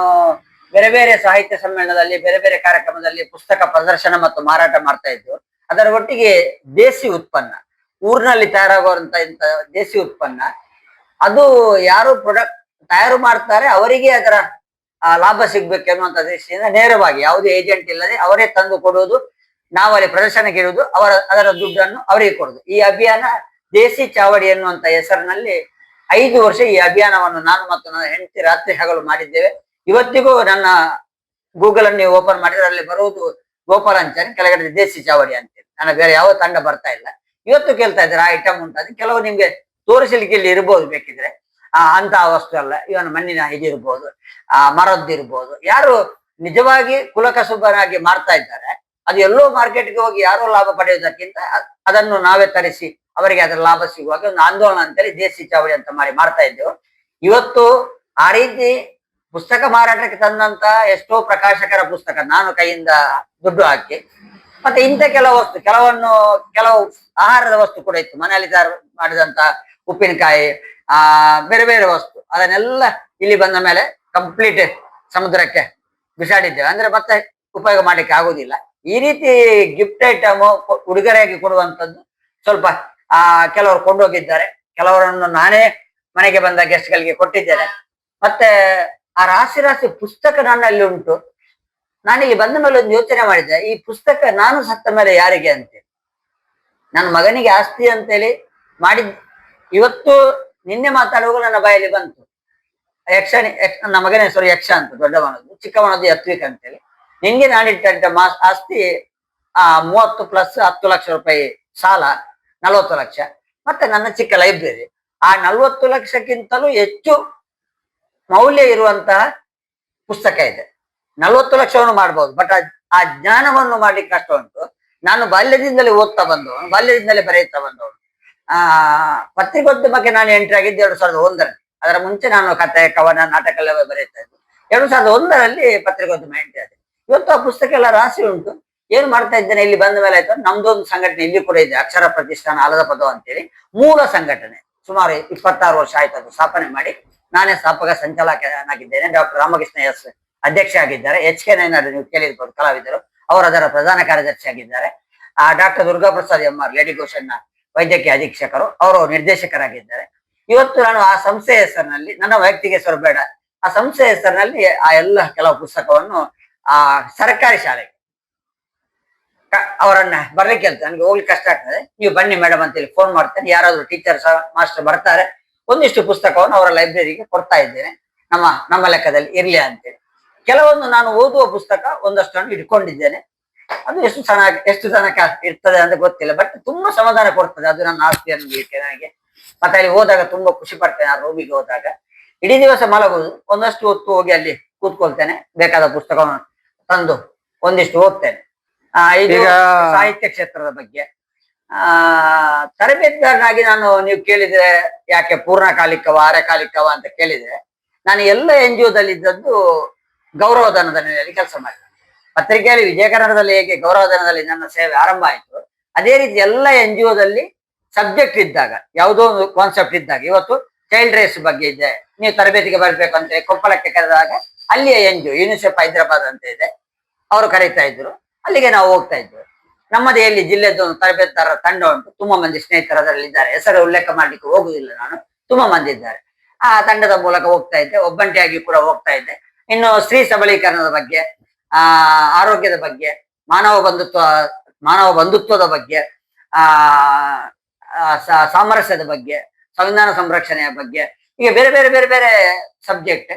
ಬೇರೆ ಬೇರೆ ಸಾಹಿತ್ಯ ಸಮ್ಮೇಳನದಲ್ಲಿ, ಬೇರೆ ಬೇರೆ ಕಾರ್ಯಕ್ರಮದಲ್ಲಿ ಪುಸ್ತಕ ಪ್ರದರ್ಶನ ಮತ್ತು ಮಾರಾಟ ಮಾಡ್ತಾ ಇದ್ದು, ಅದರ ಒಟ್ಟಿಗೆ ದೇಸಿ ಉತ್ಪನ್ನ, ಊರಿನಲ್ಲಿ ತಯಾರಾಗುವಂತ ಇಂಥ ದೇಸಿ ಉತ್ಪನ್ನ, ಅದು ಯಾರು ಪ್ರಾಡಕ್ಟ್ ತಯಾರು ಮಾಡ್ತಾರೆ ಅವರಿಗೆ ಅದರ ಲಾಭ ಸಿಗ್ಬೇಕು ಎನ್ನುವಂತ ದೃಷ್ಟಿಯಿಂದ ನೇರವಾಗಿ ಯಾವುದೇ ಏಜೆಂಟ್ ಇಲ್ಲದೆ ಅವರೇ ತಂದು ಕೊಡುವುದು, ನಾವಲ್ಲಿ ಪ್ರದರ್ಶನಕ್ಕೆ ಇಡುವುದು, ಅದರ ದುಡ್ಡನ್ನು ಅವರಿಗೆ ಕೊಡುದು. ಈ ಅಭಿಯಾನ ದೇಸಿ ಚಾವಡಿ ಎನ್ನುವಂತ ಹೆಸರಿನಲ್ಲಿ 5 ವರ್ಷ ಈ ಅಭಿಯಾನವನ್ನು ನಾನು ಮತ್ತು ನನ್ನ ಹೆಂಡತಿ ರಾತ್ರಿ ಹಗಲು ಮಾಡಿದ್ದೇವೆ. ಇವತ್ತಿಗೂ ನನ್ನ ಗೂಗಲ್ ಅನ್ನು ನೀವು ಓಪನ್ ಮಾಡಿದ್ರೆ ಅಲ್ಲಿ ಬರುವುದು ಗೋಪಾಲಂಚಾರಿ, ಕೆಳಗಡೆ ದೇಸಿ ಚಾವಡಿ ಅಂತೇಳಿ. ನನ್ನ ಬೇರೆ ಯಾವ ತಂಡ ಬರ್ತಾ ಇಲ್ಲ. ಇವತ್ತು ಕೇಳ್ತಾ ಇದ್ದಾರೆ ಆ ಐಟಮ್ ಉಂಟು, ಕೆಲವು ನಿಮ್ಗೆ ತೋರಿಸಲಿಕ್ಕೆ ಇಲ್ಲಿ ಇರ್ಬೋದು ಬೇಕಿದ್ರೆ. ಅಂತ ವಸ್ತು ಅಲ್ಲ, ಇವನ್ ಮಣ್ಣಿನ ಇದಿರ್ಬೋದು, ಮರದ್ದಿರ್ಬೋದು. ಯಾರು ನಿಜವಾಗಿ ಕುಲಕಸುಬರಾಗಿ ಮಾಡ್ತಾ ಇದ್ದಾರೆ, ಅದು ಎಲ್ಲೋ ಮಾರ್ಕೆಟ್ಗೆ ಹೋಗಿ ಯಾರೋ ಲಾಭ ಪಡೆಯುವುದಕ್ಕಿಂತ ಅದನ್ನು ನಾವೇ ತರಿಸಿ ಅವರಿಗೆ ಅದರ ಲಾಭ ಸಿಗುವಾಗ ಒಂದು ಆಂದೋಲನ ಅಂತೇಳಿ ದೇಸಿ ಚಾವಡಿ ಅಂತ ಮಾಡ್ತಾ ಇದ್ದೆವು. ಇವತ್ತು ಆ ರೀತಿ ಪುಸ್ತಕ ಮಾರಾಟಕ್ಕೆ ತಂದಂತ ಎಷ್ಟೋ ಪ್ರಕಾಶಕರ ಪುಸ್ತಕ ನಾನು ಕೈಯಿಂದ ದುಡ್ಡು ಹಾಕಿ, ಮತ್ತೆ ಇಂಥ ಕೆಲವು ಆಹಾರದ ವಸ್ತು ಕೂಡ ಇತ್ತು, ಮನೆಯಲ್ಲಿ ಮಾಡಿದಂತ ಉಪ್ಪಿನಕಾಯಿ, ಬೇರೆ ಬೇರೆ ವಸ್ತು, ಅದನ್ನೆಲ್ಲ ಇಲ್ಲಿ ಬಂದ ಮೇಲೆ ಕಂಪ್ಲೀಟ್ ಸಮುದ್ರಕ್ಕೆ ಬಿಸಾಡಿದ್ದೇವೆ. ಅಂದ್ರೆ ಮತ್ತೆ ಉಪಯೋಗ ಮಾಡ್ಲಿಕ್ಕೆ ಆಗುದಿಲ್ಲ. ಈ ರೀತಿ ಗಿಫ್ಟ್ ಐಟಮ್ ಉಡುಗೊರೆಯಾಗಿ ಕೊಡುವಂತದ್ದು ಸ್ವಲ್ಪ ಕೆಲವರು ಕೊಂಡೋಗಿದ್ದಾರೆ, ಕೆಲವರನ್ನು ನಾನೇ ಮನೆಗೆ ಬಂದ ಗೆಸ್ಟ್ ಗಳಿಗೆ ಕೊಟ್ಟಿದ್ದೇನೆ. ಮತ್ತೆ ಆ ರಾಶಿ ಪುಸ್ತಕ ನನ್ನಲ್ಲಿ ಉಂಟು. ನಾನಿಲ್ಲಿ ಬಂದ ಮೇಲೆ ಒಂದು ಯೋಚನೆ ಮಾಡಿದ್ದೆ, ಈ ಪುಸ್ತಕ ನಾನು ಸತ್ತ ಮೇಲೆ ಯಾರಿಗೆ ಅಂತೇಳಿ. ನನ್ನ ಮಗನಿಗೆ ಆಸ್ತಿ ಅಂತೇಳಿ ಮಾಡಿದ್, ಇವತ್ತು ನಿನ್ನೆ ಮಾತಾಡುವಾಗ ನನ್ನ ಬಾಯಲ್ಲಿ ಬಂತು, ನನ್ನ ಮಗನ ಹೆಸರು ಯಕ್ಷ ಅಂತ, ದೊಡ್ಡವನದ್ದು, ಚಿಕ್ಕವನದ್ದು ಯತ್ವಿಕ್ ಅಂತೇಳಿ. ನಿನ್ಗೆ ನಾನಿಟ್ಟ ಆಸ್ತಿ 30 + 10 ಲಕ್ಷ ರೂಪಾಯಿ ಸಾಲ, 40 ಲಕ್ಷ, ಮತ್ತೆ ನನ್ನ ಚಿಕ್ಕ ಲೈಬ್ರರಿ. ಆ 40 ಲಕ್ಷಕ್ಕಿಂತಲೂ ಹೆಚ್ಚು ಮೌಲ್ಯ ಇರುವಂತಹ ಪುಸ್ತಕ ಇದೆ. 40 ಲಕ್ಷವನ್ನು ಮಾಡ್ಬೋದು, ಬಟ್ ಆ ಜ್ಞಾನವನ್ನು ಮಾಡ್ಲಿಕ್ಕೆ ಕಷ್ಟ ಉಂಟು. ನಾನು ಬಾಲ್ಯದಿಂದಲೇ ಓದ್ತಾ ಬಂದವನು, ಬಾಲ್ಯದಿಂದಲೇ ಬರೆಯುತ್ತಾ ಬಂದವನು. ಪತ್ರಿಕೋದ್ಯಮಕ್ಕೆ ನಾನು ಎಂಟ್ರಿ ಆಗಿದ್ದು 2001ರಲ್ಲಿ. ಅದರ ಮುಂಚೆ ನಾನು ಕಥೆ, ಕವನ, ನಾಟಕ ಎಲ್ಲ ಬರೆಯುತ್ತಾ ಇದ್ದೆ. 2001ರಲ್ಲಿ ಪತ್ರಿಕೋದ್ಯಮ ಎಂಟ್ರಿ ಆಗಿದೆ. ಇವತ್ತು ಆ ಪುಸ್ತಕ ಎಲ್ಲ ರಾಶಿ ಉಂಟು. ಏನ್ ಮಾಡ್ತಾ ಇದ್ದೇನೆ ಇಲ್ಲಿ ಬಂದ ಮೇಲೆ ಆಯ್ತು, ನಮ್ದೊಂದು ಸಂಘಟನೆ ಇಲ್ಲಿ ಕೂಡ ಇದೆ, ಅಕ್ಷರ ಪ್ರತಿಷ್ಠಾನ ಆಲದ ಪದ ಅಂತೇಳಿ ಮೂಲ ಸಂಘಟನೆ. ಸುಮಾರು 26 ವರ್ಷ ಆಯ್ತು ಅದು ಸ್ಥಾಪನೆ ಮಾಡಿ. ನಾನೇ ಸ್ಥಾಪಕ ಸಂಚಾಲಕನಾಗಿದ್ದೇನೆ. ಡಾಕ್ಟರ್ ರಾಮಕೃಷ್ಣ ಎಸ್ ಅಧ್ಯಕ್ಷ ಆಗಿದ್ದಾರೆ. HK ನೈನಾಡ್ ನೀವು ಕೇಳಿರ್ಬೋದು, ಕಲಾವಿದರು, ಅವರು ಅದರ ಪ್ರಧಾನ ಕಾರ್ಯದರ್ಶಿ ಆಗಿದ್ದಾರೆ. ಡಾಕ್ಟರ್ ದುರ್ಗಾಪ್ರಸಾದ್ MR ಲೇಡಿ ಗೋಷನ್ನ ವೈದ್ಯಕೀಯ ಅಧೀಕ್ಷಕರು, ಅವರು ನಿರ್ದೇಶಕರಾಗಿದ್ದಾರೆ. ಇವತ್ತು ನಾನು ಆ ಸಂಸ್ಥೆಯ ಹೆಸರಿನಲ್ಲಿ, ನನ್ನ ವೈಯಕ್ತಿಕ ಹೆಸರು ಬೇಡ, ಆ ಸಂಸ್ಥೆಯ ಹೆಸರಿನಲ್ಲಿ ಆ ಎಲ್ಲ ಕೆಲವು ಪುಸ್ತಕವನ್ನು ಆ ಸರ್ಕಾರಿ ಶಾಲೆಗೆ ಅವರನ್ನ ಬರ್ಲಿಕ್ಕೆ ಹೇಳ್ತೇನೆ. ನನಗೆ ಹೋಗ್ಲಿಕ್ಕೆ ಕಷ್ಟ ಆಗ್ತದೆ, ನೀವು ಬನ್ನಿ ಮೇಡಮ್ ಅಂತೇಳಿ ಫೋನ್ ಮಾಡ್ತೇನೆ. ಯಾರಾದ್ರೂ ಟೀಚರ್ಸ್ ಮಾಸ್ಟರ್ ಬರ್ತಾರೆ, ಒಂದಿಷ್ಟು ಪುಸ್ತಕವನ್ನು ಅವರ ಲೈಬ್ರರಿಗೆ ಕೊಡ್ತಾ ಇದ್ದೇನೆ, ನಮ್ಮ ಲೆಕ್ಕದಲ್ಲಿ ಇರ್ಲಿ ಅಂತೇಳಿ. ಕೆಲವೊಂದು ನಾನು ಓದುವ ಪುಸ್ತಕ ಒಂದಷ್ಟನ್ನು ಇಟ್ಕೊಂಡಿದ್ದೇನೆ. ಅದು ಎಷ್ಟು ತನಕ ಇರ್ತದೆ ಅಂತ ಗೊತ್ತಿಲ್ಲ, ಬಟ್ ತುಂಬಾ ಸಮಾಧಾನ ಕೊಡ್ತದೆ. ಅದು ನನ್ನ ಆಸ್ತಿಯನ್ನು ಬೇಕೆ ನನಗೆ. ಮತ್ತೆ ಅಲ್ಲಿ ಹೋದಾಗ ತುಂಬಾ ಖುಷಿ ಪಡ್ತೇನೆ. ಆ ರೂಮಿಗೆ ಹೋದಾಗ ಇಡೀ ದಿವಸ ಮಲಗುದು, ಒಂದಷ್ಟು ಹೊತ್ತು ಹೋಗಿ ಅಲ್ಲಿ ಕೂತ್ಕೊಳ್ತೇನೆ, ಬೇಕಾದ ಪುಸ್ತಕವನ್ನು ತಂದು ಒಂದಿಷ್ಟು ಓದ್ತೇನೆ. ಇದು ಸಾಹಿತ್ಯ ಕ್ಷೇತ್ರದ ಬಗ್ಗೆ. ತರಬೇತುದಾರನಾಗಿ ನಾನು, ನೀವು ಕೇಳಿದ್ರೆ ಯಾಕೆ ಪೂರ್ಣಕಾಲಿಕವ ಅರೆಕಾಲಿಕವ ಅಂತ ಕೇಳಿದ್ರೆ, ನಾನು ಎಲ್ಲ NGO ದಲ್ಲಿ ಇದ್ದದ್ದು ಗೌರವಧನದ ನೆಲೆಯಲ್ಲಿ ಕೆಲಸ ಮಾಡಿದೆ. ಪತ್ರಿಕೆಯಲ್ಲಿ ವಿಜಯ ಕನ್ನಡದಲ್ಲಿ ಹೇಗೆ ಗೌರವಧನದಲ್ಲಿ ನನ್ನ ಸೇವೆ ಆರಂಭ ಆಯಿತು, ಅದೇ ರೀತಿ ಎಲ್ಲ NGO ದಲ್ಲಿ ಸಬ್ಜೆಕ್ಟ್ ಇದ್ದಾಗ, ಯಾವುದೋ ಒಂದು ಕಾನ್ಸೆಪ್ಟ್ ಇದ್ದಾಗ, ಇವತ್ತು ಚೈಲ್ಡ್ ರೇಸ್ ಬಗ್ಗೆ ಇದೆ, ನೀವು ತರಬೇತಿಗೆ ಬರ್ಬೇಕು ಅಂತ ಕೊಪ್ಪಳಕ್ಕೆ ಕರೆದಾಗ, ಅಲ್ಲಿಯ NGO ಯುನಿಸೆಫ್ ಹೈದರಾಬಾದ್ ಅಂತ ಇದೆ, ಅವರು ಕರೀತಾ ಇದ್ರು, ಅಲ್ಲಿಗೆ ನಾವು ಹೋಗ್ತಾ ಇದ್ವಿ. ನಮ್ಮದೇ ಇಲ್ಲಿ ಜಿಲ್ಲೆದ್ದು ಒಂದು ತರಬೇತುದಾರರ ತಂಡ ಉಂಟು, ತುಂಬಾ ಮಂದಿ ಸ್ನೇಹಿತರು ಅದರಲ್ಲಿ ಇದ್ದಾರೆ. ಹೆಸರು ಉಲ್ಲೇಖ ಮಾಡ್ಲಿಕ್ಕೆ ಹೋಗುದಿಲ್ಲ ನಾನು, ತುಂಬಾ ಮಂದಿ ಇದ್ದಾರೆ. ಆ ತಂಡದ ಮೂಲಕ ಹೋಗ್ತಾ ಇದ್ದೆ, ಒಬ್ಬಂಟಿಯಾಗಿ ಕೂಡ ಹೋಗ್ತಾ ಇದ್ದೆ. ಇನ್ನು ಸ್ತ್ರೀ ಸಬಲೀಕರಣದ ಬಗ್ಗೆ, ಆರೋಗ್ಯದ ಬಗ್ಗೆ, ಮಾನವ ಬಂಧುತ್ವದ ಬಗ್ಗೆ, ಸಾಮರಸ್ಯದ ಬಗ್ಗೆ, ಸಂವಿಧಾನ ಸಂರಕ್ಷಣೆಯ ಬಗ್ಗೆ, ಈಗ ಬೇರೆ ಬೇರೆ ಬೇರೆ ಬೇರೆ ಸಬ್ಜೆಕ್ಟ್.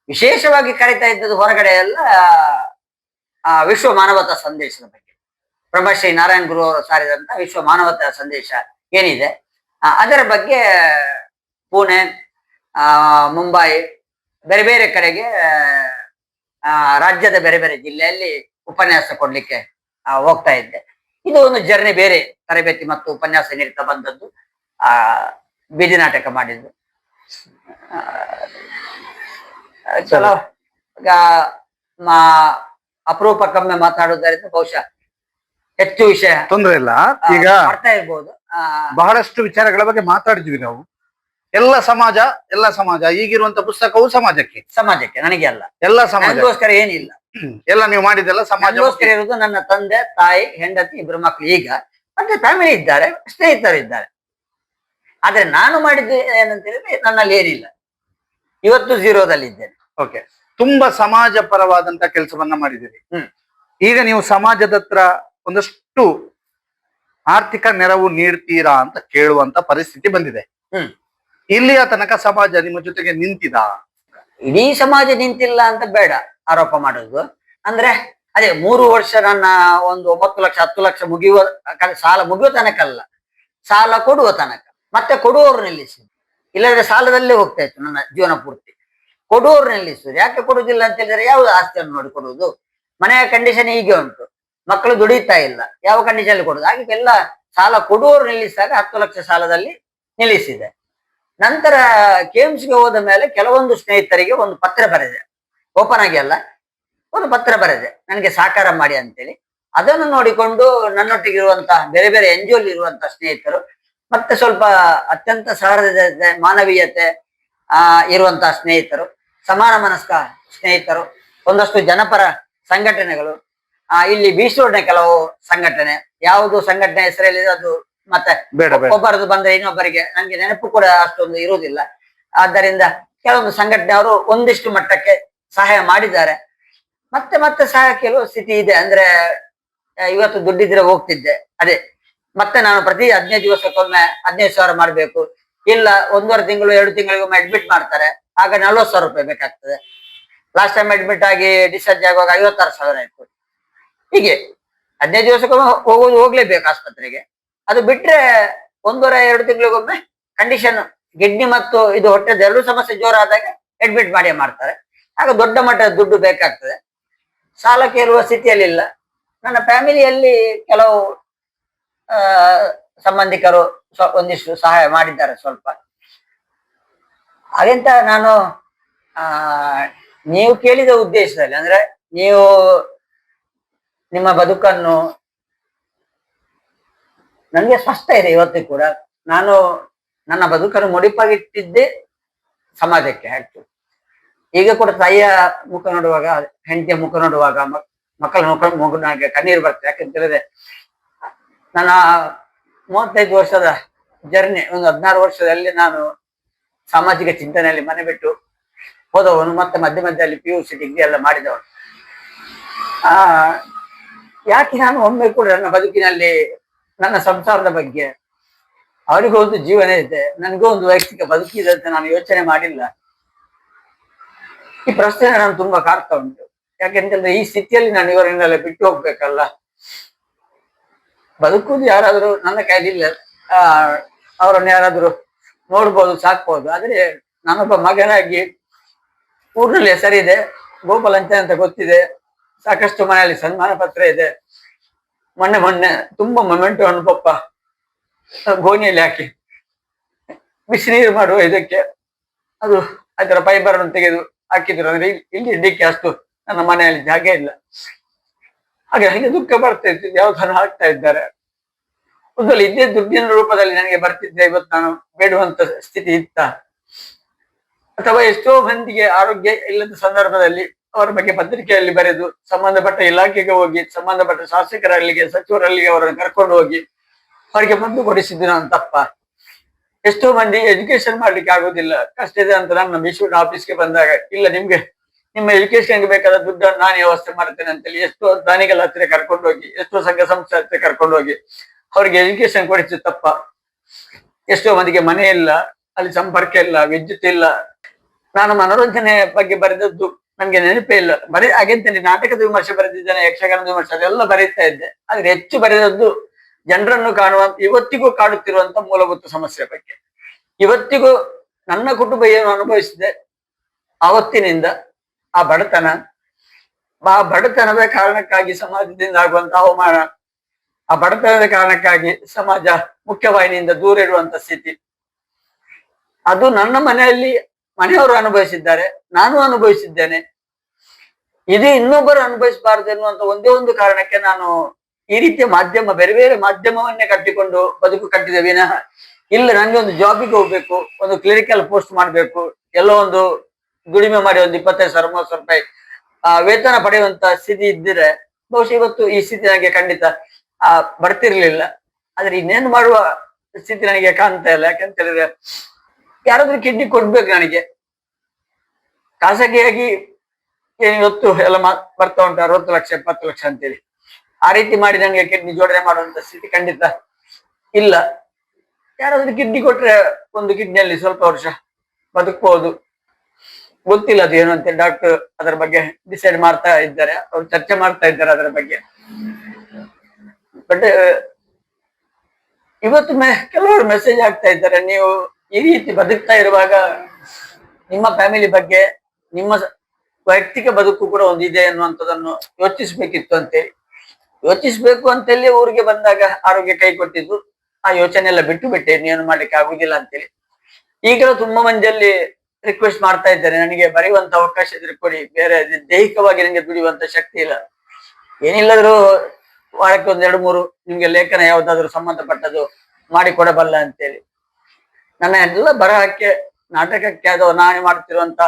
ವಿಶೇಷವಾಗಿ ಕರೀತಾ ಇದ್ದದ್ದು ಹೊರಗಡೆ ಎಲ್ಲ ವಿಶ್ವ ಮಾನವತಾ ಸಂದೇಶದ ಬಗ್ಗೆ, ಬ್ರಹ್ಮಶ್ರೀ ನಾರಾಯಣ್ ಗುರು ಅವರು ಸಾರಿದಂತ ವಿಶ್ವ ಮಾನವತಾ ಸಂದೇಶ ಏನಿದೆ ಅದರ ಬಗ್ಗೆ ಪುಣೆ, ಮುಂಬೈ, ಬೇರೆ ಬೇರೆ ಕಡೆಗೆ ರಾಜ್ಯದ ಬೇರೆ ಬೇರೆ ಜಿಲ್ಲೆಯಲ್ಲಿ ಉಪನ್ಯಾಸ ಕೊಡ್ಲಿಕ್ಕೆ ಹೋಗ್ತಾ ಇದ್ದೆ. ಇದು ಒಂದು ಜರ್ನಿ, ಬೇರೆ ತರಬೇತಿ ಮತ್ತು ಉಪನ್ಯಾಸ ನೀಡ್ತಾ ಬಂದದ್ದು, ಬೀದಿ ನಾಟಕ ಮಾಡಿದ್ದು. ಚಲೋ ಅಪರೂಪಕ್ಕೊಮ್ಮೆ ಮಾತಾಡುವುದರಿಂದ ಬಹುಶಃ ಹೆಚ್ಚು ವಿಷಯ ತೊಂದರೆ ಇಲ್ಲ. ಈಗ ಬರ್ತಾ ಇರ್ಬೋದು. ಬಹಳಷ್ಟು ವಿಚಾರಗಳ ಬಗ್ಗೆ ಮಾತಾಡಿದ್ವಿ ನಾವು. ಎಲ್ಲ ಸಮಾಜ ಈಗಿರುವಂತ ಪುಸ್ತಕವು ಸಮಾಜಕ್ಕೆ ನನಗೆ ಅಲ್ಲ, ಎಲ್ಲ ಸಮಾಜಕ್ಕೋಸ್ಕರ ಏನಿಲ್ಲ. ಎಲ್ಲ ನೀವು ಮಾಡಿದೆಲ್ಲ ಸಮಾಜಕ್ಕೋಸ್ಕರ ಇರುವುದು. ನನ್ನ ತಂದೆ, ತಾಯಿ, ಹೆಂಡತಿ, ಇಬ್ಬರು ಮಕ್ಕಳು, ಈಗ ಮತ್ತೆ ಫ್ಯಾಮಿಲಿ ಇದ್ದಾರೆ, ಸ್ನೇಹಿತರಿದ್ದಾರೆ. ಆದ್ರೆ ನಾನು ಮಾಡಿದ್ದು ಏನಂತ ಹೇಳಿದ್ರೆ ನನ್ನಲ್ಲಿ ಏನಿಲ್ಲ, ಇವತ್ತು ಝೀರೋದಲ್ಲಿ ಇದ್ದೇನೆ. ಓಕೆ, ತುಂಬಾ ಸಮಾಜ ಪರವಾದಂತ ಕೆಲಸವನ್ನ ಮಾಡಿದ್ದೀರಿ. ಈಗ ನೀವು ಸಮಾಜದ ಹತ್ರ ಒಂದಷ್ಟು ಆರ್ಥಿಕ ನೆರವು ನೀಡ್ತೀರಾ ಅಂತ ಕೇಳುವಂತ ಪರಿಸ್ಥಿತಿ ಬಂದಿದೆ. ಇಲ್ಲಿಯ ತನಕ ಸಮಾಜ ನಿಮ್ಮ ಜೊತೆಗೆ ನಿಂತಿದ? ಇಡೀ ಸಮಾಜ ನಿಂತಿಲ್ಲ ಅಂತ ಬೇಡ ಆರೋಪ ಮಾಡೋದು. ಅಂದ್ರೆ ಅದೇ 3 ವರ್ಷ ನನ್ನ ಒಂದು 9 ಲಕ್ಷ 10 ಲಕ್ಷ ಸಾಲ ಮುಗಿಯುವ ತನಕ ಅಲ್ಲ, ಸಾಲ ಕೊಡುವ ತನಕ. ಮತ್ತೆ ಕೊಡುವವರು ನಿಲ್ಲಿಸಿದ್ರು, ಇಲ್ಲದ್ರೆ ಸಾಲದಲ್ಲೇ ಹೋಗ್ತಾ ಇತ್ತು ನನ್ನ ಜೀವನ ಪೂರ್ತಿ. ಕೊಡುವವರು ನಿಲ್ಲಿಸುದು. ಯಾಕೆ ಕೊಡುವುದಿಲ್ಲ ಅಂತ ಹೇಳಿದ್ರೆ, ಯಾವ್ದು ಆಸ್ತಿಯನ್ನು ನೋಡಿ ಕೊಡುವುದು? ಮನೆಯ ಕಂಡೀಷನ್ ಹೀಗೆ ಉಂಟು, ಮಕ್ಕಳು ದುಡಿತಾ ಇಲ್ಲ, ಯಾವ ಕಂಡೀಷನ್ ಅಲ್ಲಿ ಕೊಡುದು? ಹಾಗೆ ಎಲ್ಲ ಸಾಲ ಕೊಡುವವರು ನಿಲ್ಲಿಸಿದಾಗ 10 ಲಕ್ಷ ಸಾಲದಲ್ಲಿ ನಿಲ್ಲಿಸಿದೆ. ನಂತರ KIMSಗೆ ಹೋದ ಮೇಲೆ ಕೆಲವೊಂದು ಸ್ನೇಹಿತರಿಗೆ ಒಂದು ಪತ್ರ ಬರೆದೆ, ಓಪನ್ ಆಗಿ ಅಲ್ಲ, ಒಂದು ಪತ್ರ ಬರೆದೆ, ನನಗೆ ಸಹಕಾರ ಮಾಡಿ ಅಂತೇಳಿ. ಅದನ್ನು ನೋಡಿಕೊಂಡು ನನ್ನೊಟ್ಟಿಗಿರುವಂತಹ ಬೇರೆ ಬೇರೆ NGO ಇರುವಂತಹ ಸ್ನೇಹಿತರು, ಮತ್ತೆ ಸ್ವಲ್ಪ ಅತ್ಯಂತ ಸಹೃದಯತೆ, ಮಾನವೀಯತೆ ಇರುವಂತಹ ಸ್ನೇಹಿತರು, ಸಮಾನ ಮನಸ್ಕ ಸ್ನೇಹಿತರು, ಒಂದಷ್ಟು ಜನಪರ ಸಂಘಟನೆಗಳು, ಇಲ್ಲಿ ಬೀಸೋಡ್ನ ಕೆಲವು ಸಂಘಟನೆ, ಯಾವುದು ಸಂಘಟನೆ ಹೆಸರಲ್ಲಿ ಅದು ಮತ್ತೆ ಒಬ್ಬರದು ಬಂದ್ರೆ ಇನ್ನೊಬ್ಬರಿಗೆ ನನಗೆ ನೆನಪು ಕೂಡ ಅಷ್ಟೊಂದು ಇರುವುದಿಲ್ಲ. ಆದ್ದರಿಂದ ಕೆಲವೊಂದು ಸಂಘಟನೆ ಅವರು ಒಂದಿಷ್ಟು ಮಟ್ಟಕ್ಕೆ ಸಹಾಯ ಮಾಡಿದ್ದಾರೆ. ಮತ್ತೆ ಸಹಾಯ ಕೆಲವು ಸ್ಥಿತಿ ಇದೆ. ಅಂದ್ರೆ ಇವತ್ತು ದುಡ್ಡಿದ್ರೆ ಹೋಗ್ತಿದ್ದೆ, ಅದೇ ಮತ್ತೆ ನಾನು ಪ್ರತಿ 15 ದಿವಸಕ್ಕೊಮ್ಮೆ 15,000 ಮಾಡ್ಬೇಕು, ಇಲ್ಲ 1.5 ತಿಂಗಳು 2 ತಿಂಗಳಿಗೊಮ್ಮೆ ಅಡ್ಮಿಟ್ ಮಾಡ್ತಾರೆ, ಆಗ 40,000 ರೂಪಾಯಿ ಬೇಕಾಗ್ತದೆ. ಲಾಸ್ಟ್ ಟೈಮ್ ಅಡ್ಮಿಟ್ ಆಗಿ ಡಿಸ್ಚಾರ್ಜ್ ಆಗುವಾಗ 56,000 ಆಯ್ತು. ಹೀಗೆ 15 ದಿವಸಕ್ಕೊಮ್ಮೆ ಹೋಗ್ಲೇಬೇಕು ಆಸ್ಪತ್ರೆಗೆ. ಅದು ಬಿಟ್ರೆ 1.5-2 ತಿಂಗಳಿಗೊಮ್ಮೆ ಕಂಡೀಷನ್ ಕಿಡ್ನಿ ಮತ್ತು ಇದು ಹೊಟ್ಟೆದ 2 ಸಮಸ್ಯೆ ಜೋರಾದಾಗ ಅಡ್ಮಿಟ್ ಮಾಡಿ ಮಾಡ್ತಾರೆ. ಆಗ ದೊಡ್ಡ ಮಟ್ಟದ ದುಡ್ಡು ಬೇಕಾಗ್ತದೆ. ಸಾಲ ಕೇಳುವ ಸ್ಥಿತಿಯಲ್ಲಿ ಇಲ್ಲ. ನನ್ನ ಫ್ಯಾಮಿಲಿಯಲ್ಲಿ ಕೆಲವು ಸಂಬಂಧಿಕರು ಒಂದಿಷ್ಟು ಸಹಾಯ ಮಾಡಿದ್ದಾರೆ ಸ್ವಲ್ಪ. ಹಾಗೆಂತ ನಾನು ನೀವು ಕೇಳಿದ ಉದ್ದೇಶದಲ್ಲಿ, ಅಂದ್ರೆ ನೀವು ನಿಮ್ಮ ಬದುಕನ್ನು ನನಗೆ ಸ್ಪಷ್ಟ ಇದೆ ಇವತ್ತಿಗೂ ಕೂಡ. ನಾನು ನನ್ನ ಬದುಕನ್ನು ಮುಡಿಪಾಗಿಟ್ಟಿದ್ದೆ ಸಮಾಜಕ್ಕೆ ಆಕ್ಚುಲಿ. ಈಗ ಕೂಡ ತಾಯಿಯ ಮುಖ ನೋಡುವಾಗ, ಹೆಂಡತಿಯ ಮುಖ ನೋಡುವಾಗ, ಮಕ್ಕಳ ಮುಖ ನನಗೆ ಕಣ್ಣೀರು ಬರ್ತದೆ. ಯಾಕಂತ ಹೇಳಿದ್ರೆ ನನ್ನ 35 ವರ್ಷದ ಜರ್ನಿ, ಒಂದು 16 ವರ್ಷದಲ್ಲಿ ನಾನು ಸಾಮಾಜಿಕ ಚಿಂತನೆಯಲ್ಲಿ ಮನೆ ಬಿಟ್ಟು ಹೋದವನು, ಮತ್ತೆ ಮಧ್ಯದಲ್ಲಿ PUC ಡಿಗ್ರಿ ಎಲ್ಲ ಮಾಡಿದವನು. ಯಾಕೆ ನಾನು ಒಮ್ಮೆ ಕೂಡ ನನ್ನ ಬದುಕಿನಲ್ಲಿ ನನ್ನ ಸಂಸಾರದ ಬಗ್ಗೆ, ಅವರಿಗೂ ಒಂದು ಜೀವನ ಇದೆ, ನನಗೂ ಒಂದು ವೈಯಕ್ತಿಕ ಬದುಕಿದೆ ಅಂತ ನಾನು ಯೋಚನೆ ಮಾಡಿಲ್ಲ. ಈ ಪ್ರಶ್ನೆ ನಾನು ತುಂಬಾ ಕಾಡ್ತಾ ಉಂಟು. ಯಾಕೆಂತಂದ್ರೆ ಈ ಸ್ಥಿತಿಯಲ್ಲಿ ನಾನು ಇವರನ್ನೆಲ್ಲ ಬಿಟ್ಟು ಹೋಗ್ಬೇಕಲ್ಲ. ಬದುಕುವುದು ಯಾರಾದ್ರೂ ನನ್ನ ಕೈಲಿಲ್ಲ, ಅವರನ್ನು ಯಾರಾದ್ರೂ ನೋಡ್ಬೋದು, ಸಾಕ್ಬೋದು. ಆದ್ರೆ ನಾನೊಬ್ಬ ಮಗನಾಗಿ ಊರಿನಲ್ಲಿ ಹೆಸರಿದೆ, ಗೋಪಾಲಂಚ ಅಂತ ಗೊತ್ತಿದೆ, ಸಾಕಷ್ಟು ಮನೆಯಲ್ಲಿ ಸನ್ಮಾನ ಪತ್ರ ಇದೆ. ಮೊನ್ನೆ ತುಂಬಾ ಮೊಮೆಂಟು ಅನುಪಪ್ಪ ಗೋಣಿಯಲ್ಲಿ ಹಾಕಿ ಬಿಸಿ ನೀರು ಮಾಡುವ ಇದಕ್ಕೆ ಅದು ಅದರ ಫೈಬರ್ ಅನ್ನು ತೆಗೆದು ಹಾಕಿದ್ರು. ಅಂದ್ರೆ ಇಲ್ಲಿ ಇಡ್ಲಿಕ್ಕೆ ಅಷ್ಟು ನನ್ನ ಮನೆಯಲ್ಲಿ ಜಾಗ ಇಲ್ಲ. ಹಾಗೆ ದುಃಖ ಬರ್ತಾ ಇತ್ತು, ಯಾವ ತರ ಹಾಕ್ತಾ ಇದ್ದಾರೆ. ಒಂದಲ್ಲಿ ಇದ್ದೇ ದುಡ್ಡಿನ ರೂಪದಲ್ಲಿ ನನಗೆ ಬರ್ತಿದ್ರೆ ಇವತ್ತು ನಾನು ಬೇಡುವಂತ ಸ್ಥಿತಿ ಇತ್ತ? ಅಥವಾ ಎಷ್ಟೋ ಮಂದಿಗೆ ಆರೋಗ್ಯ ಇಲ್ಲದ ಸಂದರ್ಭದಲ್ಲಿ ಅವರ ಬಗ್ಗೆ ಪತ್ರಿಕೆಯಲ್ಲಿ ಬರೆದು ಸಂಬಂಧಪಟ್ಟ ಇಲಾಖೆಗೆ ಹೋಗಿ, ಸಂಬಂಧಪಟ್ಟ ಶಾಸಕರಲ್ಲಿಗೆ, ಸಚಿವರಲ್ಲಿಗೆ ಅವರನ್ನು ಕರ್ಕೊಂಡು ಹೋಗಿ ಅವರಿಗೆ ಮದ್ದು ಕೊಡಿಸಿದ್ದು ನಾನು ತಪ್ಪ? ಎಷ್ಟೋ ಮಂದಿ ಎಜುಕೇಶನ್ ಮಾಡ್ಲಿಕ್ಕೆ ಆಗುದಿಲ್ಲ, ಕಷ್ಟ ಇದೆ ಅಂತ ನನ್ನ ಮಿಷನ್ ಆಫೀಸ್ಗೆ ಬಂದಾಗ, ಇಲ್ಲ ನಿಮ್ಗೆ ನಿಮ್ಮ ಎಜುಕೇಶನ್ಗೆ ಬೇಕಾದ ದುಡ್ಡನ್ನು ನಾನು ವ್ಯವಸ್ಥೆ ಮಾಡ್ತೇನೆ ಅಂತೇಳಿ ಎಷ್ಟೋ ದಾನಿಗಳ ಹತ್ತಿರ ಕರ್ಕೊಂಡು ಹೋಗಿ, ಎಷ್ಟೋ ಸಂಘ ಸಂಸ್ಥೆ ಹತ್ತಿರ ಕರ್ಕೊಂಡು ಹೋಗಿ ಅವ್ರಿಗೆ ಎಜುಕೇಶನ್ ಕೊಡಿಸಿದ ತಪ್ಪ? ಎಷ್ಟೋ ಮಂದಿಗೆ ಮನೆ ಇಲ್ಲ, ಅಲ್ಲಿ ಸಂಪರ್ಕ ಇಲ್ಲ, ವಿದ್ಯುತ್ ಇಲ್ಲ. ನಾನು ಮನೋರಂಜನೆ ಬಗ್ಗೆ ಬರೆದದ್ದು ನನ್ಗೆ ನೆನಪೇ ಇಲ್ಲ. ಹಾಗೆಂತೇಳಿ ನಾಟಕದ ವಿಮರ್ಶೆ ಬರೆದಿದ್ದೇನೆ, ಯಕ್ಷಗಾನದ ವಿಮರ್ಶೆ ಅದೆಲ್ಲ ಬರೀತಾ ಇದ್ದೆ. ಆದ್ರೆ ಹೆಚ್ಚು ಬರೆದದ್ದು ಜನರನ್ನು ಕಾಣುವ, ಇವತ್ತಿಗೂ ಕಾಡುತ್ತಿರುವಂತ ಮೂಲಭೂತ ಸಮಸ್ಯೆ ಬಗ್ಗೆ. ಇವತ್ತಿಗೂ ನನ್ನ ಕುಟುಂಬ ಏನು ಅನುಭವಿಸಿದೆ ಆವತ್ತಿನಿಂದ, ಆ ಬಡತನದ ಕಾರಣಕ್ಕಾಗಿ ಸಮಾಜದಿಂದ ಆಗುವಂತ ಅವಮಾನ, ಆ ಬಡತನದ ಕಾರಣಕ್ಕಾಗಿ ಸಮಾಜ ಮುಖ್ಯವಾಹಿನಿಯಿಂದ ದೂರ ಇಡುವಂತ ಸ್ಥಿತಿ, ಅದು ನನ್ನ ಮನೆಯವರು ಅನುಭವಿಸಿದ್ದಾರೆ, ನಾನು ಅನುಭವಿಸಿದ್ದೇನೆ. ಇದು ಇನ್ನೊಬ್ಬರು ಅನುಭವಿಸಬಾರದು ಎನ್ನುವಂತ ಒಂದೇ ಒಂದು ಕಾರಣಕ್ಕೆ ನಾನು ಈ ರೀತಿಯ ಮಾಧ್ಯಮ, ಬೇರೆ ಬೇರೆ ಮಾಧ್ಯಮವನ್ನೇ ಕಟ್ಟಿಕೊಂಡು ಬದುಕು ಕಟ್ಟಿದೆ ವಿನಃ, ಇಲ್ಲ ನಂಗೆ ಒಂದು ಜಾಬಿಗೆ ಹೋಗ್ಬೇಕು, ಒಂದು ಕ್ಲಿನಿಕಲ್ ಪೋಸ್ಟ್ ಮಾಡ್ಬೇಕು, ಎಲ್ಲೋ ಒಂದು ದುಡಿಮೆ ಮಾಡಿ ಒಂದು 25,000 30,000 ರೂಪಾಯಿ ವೇತನ ಪಡೆಯುವಂತ ಸ್ಥಿತಿ ಇದ್ದಿದ್ರೆ ಬಹುಶಃ ಇವತ್ತು ಈ ಸ್ಥಿತಿ ನನಗೆ ಖಂಡಿತ ಬರ್ತಿರ್ಲಿಲ್ಲ. ಆದ್ರೆ ಇನ್ನೇನು ಮಾಡುವ ಸ್ಥಿತಿ ನನಗೆ ಕಾಣ್ತಾ ಇಲ್ಲ. ಯಾಕಂತ ಹೇಳಿದ್ರೆ ಯಾರಾದ್ರೂ ಕಿಡ್ನಿ ಕೊಡ್ಬೇಕು ನನಗೆ. ಖಾಸಗಿಯಾಗಿ ಏನು ಇವತ್ತು ಎಲ್ಲ ಬರ್ತಾ ಉಂಟು 60 ಲಕ್ಷ 70 ಲಕ್ಷ ಅಂತೇಳಿ, ಆ ರೀತಿ ಮಾಡಿ ನನಗೆ ಕಿಡ್ನಿ ಜೋಡಣೆ ಮಾಡುವಂತ ಸ್ಥಿತಿ ಖಂಡಿತ ಇಲ್ಲ. ಯಾರಾದ್ರೂ ಕಿಡ್ನಿ ಕೊಟ್ರೆ ಒಂದು ಕಿಡ್ನಿಯಲ್ಲಿ ಸ್ವಲ್ಪ ವರ್ಷ ಬದುಕಬಹುದು. ಗೊತ್ತಿಲ್ಲ ಅದು ಏನು ಅಂತ ಡಾಕ್ಟರ್ ಅದರ ಬಗ್ಗೆ ಡಿಸೈಡ್ ಮಾಡ್ತಾ ಇದ್ದಾರೆ, ಅವ್ರು ಚರ್ಚೆ ಮಾಡ್ತಾ ಇದ್ದಾರೆ ಅದರ ಬಗ್ಗೆ. ಬಟ್ ಇವತ್ತು ಕೆಲವರು ಮೆಸೇಜ್ ಆಗ್ತಾ ಇದ್ದಾರೆ, ನೀವು ಈ ರೀತಿ ಬದುಕ್ತಾ ಇರುವಾಗ ನಿಮ್ಮ ಫ್ಯಾಮಿಲಿ ಬಗ್ಗೆ, ನಿಮ್ಮ ವೈಯಕ್ತಿಕ ಬದುಕು ಕೂಡ ಒಂದಿದೆ ಅನ್ನುವಂಥದ್ದನ್ನು ಯೋಚಿಸ್ಬೇಕಿತ್ತು ಅಂತೇಳಿ. ಯೋಚಿಸ್ಬೇಕು ಅಂತೇಳಿ ಊರಿಗೆ ಬಂದಾಗ ಆರೋಗ್ಯ ಕೈ ಕೊಟ್ಟಿದ್ದು, ಆ ಯೋಚನೆ ಎಲ್ಲ ಬಿಟ್ಟೆ, ಇನ್ನೇನು ಮಾಡ್ಲಿಕ್ಕೆ ಆಗುದಿಲ್ಲ ಅಂತೇಳಿ. ಈಗಲೂ ತುಂಬಾ ಮಂದಿಯಲ್ಲಿ ರಿಕ್ವೆಸ್ಟ್ ಮಾಡ್ತಾ ಇದ್ದೇನೆ, ನನಗೆ ಬರೆಯುವಂತ ಅವಕಾಶ ಇದ್ರೆ ಕೊಡಿ, ಬೇರೆ ದೈಹಿಕವಾಗಿ ನನಗೆ ದುಡಿಯುವಂತ ಶಕ್ತಿ ಇಲ್ಲ. ಏನಿಲ್ಲದ್ರು ವಾರಕ್ಕೆ 1 2 3 ನಿಮ್ಗೆ ಲೇಖನ ಯಾವ್ದಾದ್ರು ಸಂಬಂಧಪಟ್ಟದ್ದು ಮಾಡಿ ಕೊಡಬಲ್ಲ ಅಂತೇಳಿ. ನನ್ನ ಎಲ್ಲ ಬರಹಕ್ಕೆ, ನಾಟಕಕ್ಕೆ ಅಥವಾ ನಾನು ಮಾಡ್ತಿರುವಂತ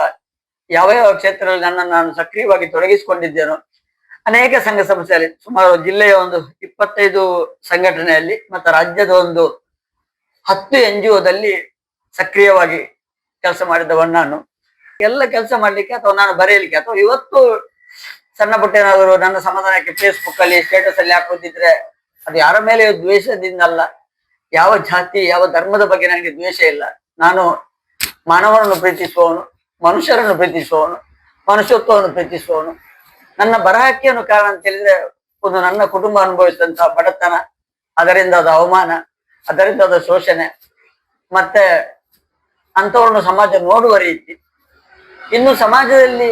ಯಾವ ಕ್ಷೇತ್ರದಲ್ಲಿ ನನ್ನನ್ನು ನಾನು ಸಕ್ರಿಯವಾಗಿ ತೊಡಗಿಸಿಕೊಂಡಿದ್ದೇನೋ, ಅನೇಕ ಸಂಘ ಸಂಸ್ಥೆಯಲ್ಲಿ ಸುಮಾರು ಜಿಲ್ಲೆಯ ಒಂದು 25 ಸಂಘಟನೆಯಲ್ಲಿ ಮತ್ತು ರಾಜ್ಯದ ಒಂದು 10 NGOದಲ್ಲಿ ಸಕ್ರಿಯವಾಗಿ ಕೆಲಸ ಮಾಡಿದವನು ನಾನು. ಎಲ್ಲ ಕೆಲಸ ಮಾಡ್ಲಿಕ್ಕೆ ಅಥವಾ ನಾನು ಬರೆಯಲಿಕ್ಕೆ ಅಥವಾ ಇವತ್ತು ಸಣ್ಣ ಪುಟ್ಟ ಏನಾದ್ರು ನನ್ನ ಸಮಾಧಾನಕ್ಕೆ ಫೇಸ್ಬುಕ್ ಅಲ್ಲಿ ಸ್ಟೇಟಸ್ ಅಲ್ಲಿ ಹಾಕೋದಿದ್ರೆ ಅದು ಯಾರ ಮೇಲೆ ದ್ವೇಷದಿಂದ ಅಲ್ಲ, ಯಾವ ಜಾತಿ ಯಾವ ಧರ್ಮದ ಬಗ್ಗೆ ನನಗೆ ದ್ವೇಷ ಇಲ್ಲ. ನಾನು ಮಾನವರನ್ನು ಪ್ರೀತಿಸುವವನು, ಮನುಷ್ಯರನ್ನು ಪ್ರೀತಿಸುವವನು, ಮನುಷ್ಯತ್ವವನ್ನು ಪ್ರೀತಿಸುವವನು. ನನ್ನ ಬರಹಕ್ಕೆ ಕಾರಣ ಅಂತ ಹೇಳಿದ್ರೆ ಒಂದು ನನ್ನ ಕುಟುಂಬ ಅನುಭವಿಸಿದಂತ ಬಡತನ, ಅದರಿಂದ ಆದ ಅವಮಾನ, ಅದರಿಂದ ಆದ ಶೋಷಣೆ, ಮತ್ತೆ ಅಂಥವ್ರನ್ನು ಸಮಾಜ ನೋಡುವ ರೀತಿ. ಇನ್ನು ಸಮಾಜದಲ್ಲಿ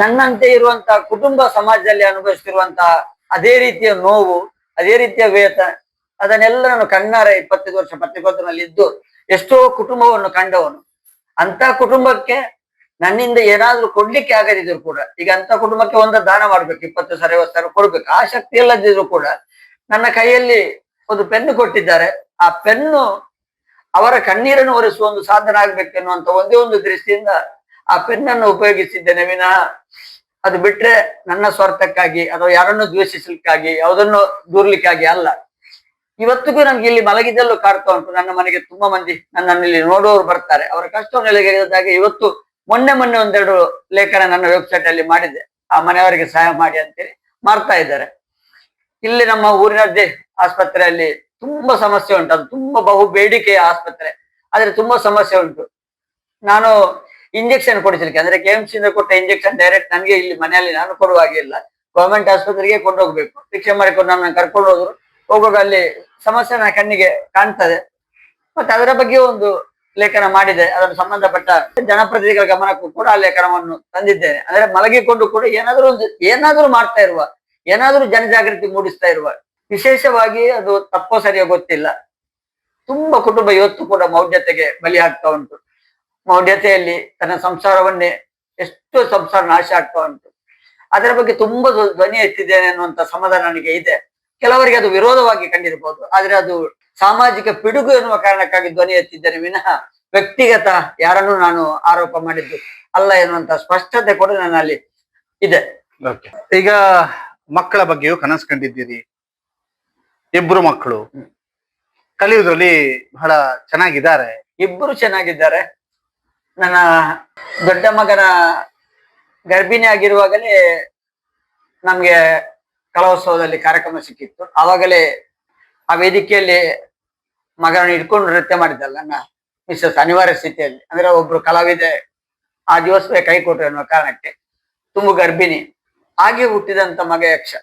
ನನ್ನಂತೆ ಇರುವಂತ ಕುಟುಂಬ ಸಮಾಜದಲ್ಲಿ ಅನುಭವಿಸ್ತಿರುವಂತ ಅದೇ ರೀತಿಯ ನೋವು, ಅದೇ ರೀತಿಯ ವೇತನ, ಅದನ್ನೆಲ್ಲ ನಾನು ಕಣ್ಣಾರೆ 25 ವರ್ಷ ಪತ್ರಿಕೋದ್ಯಮದಲ್ಲಿ ಇದ್ದು ಎಷ್ಟೋ ಕುಟುಂಬವನ್ನು ಕಂಡವನು. ಅಂತ ಕುಟುಂಬಕ್ಕೆ ನನ್ನಿಂದ ಏನಾದ್ರೂ ಕೊಡ್ಲಿಕ್ಕೆ ಆಗದಿದ್ರು ಕೂಡ, ಈಗ ಅಂತ ಕುಟುಂಬಕ್ಕೆ ಒಂದು ದಾನ ಮಾಡ್ಬೇಕು, 20,000 50,000 ಕೊಡ್ಬೇಕು, ಆ ಶಕ್ತಿ ಇಲ್ಲದಿದ್ರು ಕೂಡ ನನ್ನ ಕೈಯಲ್ಲಿ ಒಂದು ಪೆನ್ನು ಕೊಟ್ಟಿದ್ದಾರೆ. ಆ ಪೆನ್ನು ಅವರ ಕಣ್ಣೀರನ್ನು ಒರೆಸುವ ಒಂದು ಸಾಧನ ಆಗ್ಬೇಕೆನ್ನುವಂತ ಒಂದೇ ಒಂದು ದೃಷ್ಟಿಯಿಂದ ಆ ಪೆನ್ನನ್ನು ಉಪಯೋಗಿಸಿದ್ದೇನೆ ವಿನಃ ಅದು ಬಿಟ್ರೆ ನನ್ನ ಸ್ವಾರ್ಥಕ್ಕಾಗಿ ಅಥವಾ ಯಾರನ್ನು ದ್ವೇಷಿಸಲಿಕ್ಕಾಗಿ ಯಾವುದನ್ನು ದೂರ್ಲಿಕ್ಕಾಗಿ ಅಲ್ಲ. ಇವತ್ತಿಗೂ ನಮ್ಗೆ ಇಲ್ಲಿ ಮಲಗಿದಲ್ಲೂ ಕಾಡ್ತಾ ಉಂಟು. ನನ್ನ ಮನೆಗೆ ತುಂಬಾ ಮಂದಿ ನನ್ನನ್ನು ಇಲ್ಲಿ ನೋಡುವವರು ಬರ್ತಾರೆ. ಅವರ ಕಷ್ಟವನ್ನು ಎಳೆಗೆದಾಗ ಇವತ್ತು ಮೊನ್ನೆ ಒಂದೆರಡು ಲೇಖನ ನನ್ನ ವೆಬ್ಸೈಟ್ ಅಲ್ಲಿ ಮಾಡಿದ್ದೆ, ಆ ಮನೆಯವರಿಗೆ ಸಹಾಯ ಮಾಡಿ ಅಂತೇಳಿ ಮಾಡ್ತಾ ಇದ್ದಾರೆ. ಇಲ್ಲಿ ನಮ್ಮ ಊರಿನದ್ದೇ ಆಸ್ಪತ್ರೆಯಲ್ಲಿ ತುಂಬಾ ಸಮಸ್ಯೆ ಉಂಟು. ಅದು ತುಂಬಾ ಬಹು ಬೇಡಿಕೆಯ ಆಸ್ಪತ್ರೆ, ಆದ್ರೆ ತುಂಬಾ ಸಮಸ್ಯೆ ಉಂಟು. ನಾನು ಇಂಜೆಕ್ಷನ್ ಕೊಡಿಸಲಿಕ್ಕೆ ಅಂದ್ರೆ KMC ಇಂದ ಕೊಟ್ಟ ಇಂಜೆಕ್ಷನ್ ಡೈರೆಕ್ಟ್ ನನಗೆ ಇಲ್ಲಿ ಮನೆಯಲ್ಲಿ ನಾನು ಕೊಡುವ ಹಾಗೆ ಇಲ್ಲ, ಗವರ್ಮೆಂಟ್ ಆಸ್ಪತ್ರೆಗೆ ಕೊಂಡೋಗ್ಬೇಕು. ರಿಕ್ಷೆ ಮಾಡಿಕೊಂಡು ನನ್ನ ಕರ್ಕೊಂಡು ಹೋದ್ರು. ಹೋಗುವಾಗ ಅಲ್ಲಿ ಸಮಸ್ಯೆ ನನ್ನ ಕಣ್ಣಿಗೆ ಕಾಣ್ತದೆ. ಮತ್ತೆ ಅದರ ಬಗ್ಗೆ ಒಂದು ಲೇಖನ ಮಾಡಿದೆ. ಅದನ್ನು ಸಂಬಂಧಪಟ್ಟ ಜನಪ್ರತಿನಿಧಿಗಳ ಗಮನಕ್ಕೂ ಕೂಡ ಆ ಲೇಖನವನ್ನು ತಂದಿದ್ದೇನೆ. ಅಂದ್ರೆ ಮಲಗಿಕೊಂಡು ಕೂಡ ಏನಾದ್ರೂ ಮಾಡ್ತಾ ಇರುವ, ಏನಾದ್ರೂ ಜನಜಾಗೃತಿ ಮೂಡಿಸ್ತಾ ಇರುವ, ವಿಶೇಷವಾಗಿ ಅದು ತಪ್ಪೋ ಸರಿಯೋ ಗೊತ್ತಿಲ್ಲ, ತುಂಬಾ ಕುಟುಂಬ ಇವತ್ತು ಕೂಡ ಮೌಢ್ಯತೆಗೆ ಬಲಿ ಆಗ್ತಾ ಉಂಟು. ಮೌಢ್ಯತೆಯಲ್ಲಿ ತನ್ನ ಸಂಸಾರವನ್ನೇ ಎಷ್ಟು ಸಂಸಾರ ನಾಶ ಆಗ್ತಾ ಉಂಟು. ಅದರ ಬಗ್ಗೆ ತುಂಬಾ ಧ್ವನಿ ಎತ್ತಿದ್ದೇನೆ ಅನ್ನುವಂತ ಸಮಾಧಾನ ನನಗೆ ಇದೆ. ಕೆಲವರಿಗೆ ಅದು ವಿರೋಧವಾಗಿ ಕಂಡಿರಬಹುದು, ಆದ್ರೆ ಅದು ಸಾಮಾಜಿಕ ಪಿಡುಗು ಎನ್ನುವ ಕಾರಣಕ್ಕಾಗಿ ಧ್ವನಿ ಎತ್ತಿದ್ದೇನೆ ವಿನಃ ವ್ಯಕ್ತಿಗತ ಯಾರನ್ನು ನಾನು ಆರೋಪ ಮಾಡಿದ್ದು ಅಲ್ಲ ಎನ್ನುವಂತ ಸ್ಪಷ್ಟತೆ ಕೂಡ ನನ್ನಲ್ಲಿ ಇದೆ. ಈಗ ಮಕ್ಕಳ ಬಗ್ಗೆಯೂ ಕನಸು ಕಂಡಿದ್ದೀರಿ. ಇಬ್ರು ಮಕ್ಕಳು ಕಲಿಯುವುದ್ರಲ್ಲಿ ಬಹಳ ಚೆನ್ನಾಗಿದ್ದಾರೆ. ಇಬ್ಬರು ಚೆನ್ನಾಗಿದ್ದಾರೆ. ನನ್ನ ದೊಡ್ಡ ಮಗನ ಗರ್ಭಿಣಿ ಆಗಿರುವಾಗಲೇ ನಮ್ಗೆ ಕಲೋತ್ಸವದಲ್ಲಿ ಕಾರ್ಯಕ್ರಮ ಸಿಕ್ಕಿತ್ತು. ಆವಾಗಲೇ ಆ ವೇದಿಕೆಯಲ್ಲಿ ಮಗನನ್ನು ಇಟ್ಕೊಂಡು ನೃತ್ಯ ಮಾಡಿದ್ದಲ್ಲ ನನ್ನ ಮಿಸ್ಸಸ್, ಅನಿವಾರ್ಯ ಸ್ಥಿತಿಯಲ್ಲಿ. ಅಂದ್ರೆ ಒಬ್ರು ಕಲಾವಿದೆ ಆ ದಿವಸವೇ ಕೈ ಕೊಟ್ಟರು ಎನ್ನುವ ಕಾರಣಕ್ಕೆ. ತುಂಬು ಗರ್ಭಿಣಿ ಹಾಗೆ ಹುಟ್ಟಿದಂತ ಮಗ ಯಕ್ಷ.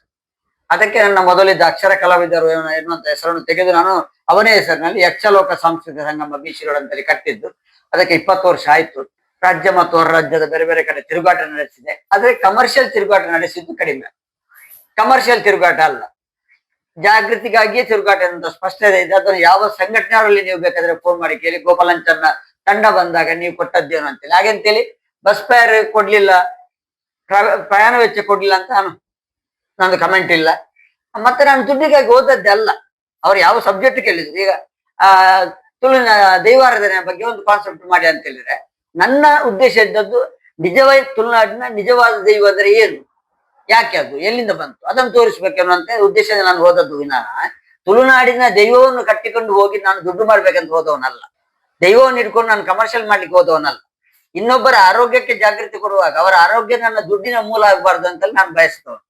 ಅದಕ್ಕೆ ನನ್ನ ಮೊದಲಿದ್ದ ಅಕ್ಷರ ಕಲಾವಿದರು ಎನ್ನುವಂತ ಹೆಸರನ್ನು ತೆಗೆದು ನಾನು ಅವನೇ ಹೆಸರಿನಲ್ಲಿ ಯಕ್ಷಲೋಕ ಸಾಂಸ್ಕೃತಿಕ ಸಂಗಮ BC ರೋಡ್ ಅಂತೇಳಿ ಕಟ್ಟಿದ್ದು. ಅದಕ್ಕೆ 20 ವರ್ಷ ಆಯ್ತು. ರಾಜ್ಯ ಮತ್ತು ಹೊರ ರಾಜ್ಯದ ಬೇರೆ ಬೇರೆ ಕಡೆ ತಿರುಗಾಟ ನಡೆಸಿದೆ. ಆದ್ರೆ ಕಮರ್ಷಿಯಲ್ ತಿರುಗಾಟ ನಡೆಸಿದ್ದು ಕಡಿಮೆ. ಕಮರ್ಷಿಯಲ್ ತಿರುಗಾಟ ಅಲ್ಲ, ಜಾಗೃತಿಗಾಗಿಯೇ ತಿರುಗಾಟ ಎನ್ನುವಂತ ಸ್ಪಷ್ಟತೆ ಇದೆ. ಅದನ್ನು ಯಾವ ಸಂಘಟನೆಯವರಲ್ಲಿ ನೀವು ಬೇಕಾದ್ರೆ ಫೋನ್ ಮಾಡಿ ಕೇಳಿ. ಗೋಪಾಲಂಚನ್ನ ತಂಡ ಬಂದಾಗ ನೀವು ಕೊಟ್ಟದ್ದೇನು ಅಂತೇಳಿ. ಹಾಗೆಂತೇಳಿ ಬಸ್ ಫೇರ್ ಕೊಡ್ಲಿಲ್ಲ, ಪ್ರಯಾಣ ವೆಚ್ಚ ಕೊಡ್ಲಿಲ್ಲ ಅಂತ ನಂದು ಕಮೆಂಟ್ ಇಲ್ಲ. ಮತ್ತೆ ನಾನು ದುಡ್ಡಿಗಾಗಿ ಓದದ್ದೇ ಅಲ್ಲ. ಅವ್ರು ಯಾವ ಸಬ್ಜೆಕ್ಟ್ ಕೇಳಿದ್ರು, ಈಗ ತುಳುವಿನ ದೈವಾರಾಧನೆ ಬಗ್ಗೆ ಒಂದು ಕಾನ್ಸೆಪ್ಟ್ ಮಾಡಿ ಅಂತ ಹೇಳಿದ್ರೆ ನನ್ನ ಉದ್ದೇಶ ಇದ್ದದ್ದು ನಿಜವಾದ ತುಳುನಾಡಿನ ನಿಜವಾದ ದೈವ ಅಂದ್ರೆ ಏನು, ಯಾಕೆ, ಅದು ಎಲ್ಲಿಂದ ಬಂತು, ಅದನ್ನು ತೋರಿಸ್ಬೇಕೆನ್ನುವಂತ ಉದ್ದೇಶದಿಂದ ನಾನು ಓದದ್ದು ವಿನಃ ತುಳುನಾಡಿನ ದೈವವನ್ನು ಕಟ್ಟಿಕೊಂಡು ಹೋಗಿ ನಾನು ದುಡ್ಡು ಮಾಡ್ಬೇಕಂತ ಹೋದವನಲ್ಲ. ದೈವವನ್ನು ಇಟ್ಕೊಂಡು ನಾನು ಕಮರ್ಷಿಯಲ್ ಮಾಡ್ಲಿಕ್ಕೆ ಹೋದವನಲ್ಲ. ಇನ್ನೊಬ್ಬರ ಆರೋಗ್ಯಕ್ಕೆ ಜಾಗೃತಿ ಕೊಡುವಾಗ ಅವರ ಆರೋಗ್ಯ ನನ್ನ ದುಡ್ಡಿನ ಮೂಲ ಆಗ್ಬಾರ್ದು ಅಂತೇಳಿ ನಾನು ಬಯಸ್ತವನು.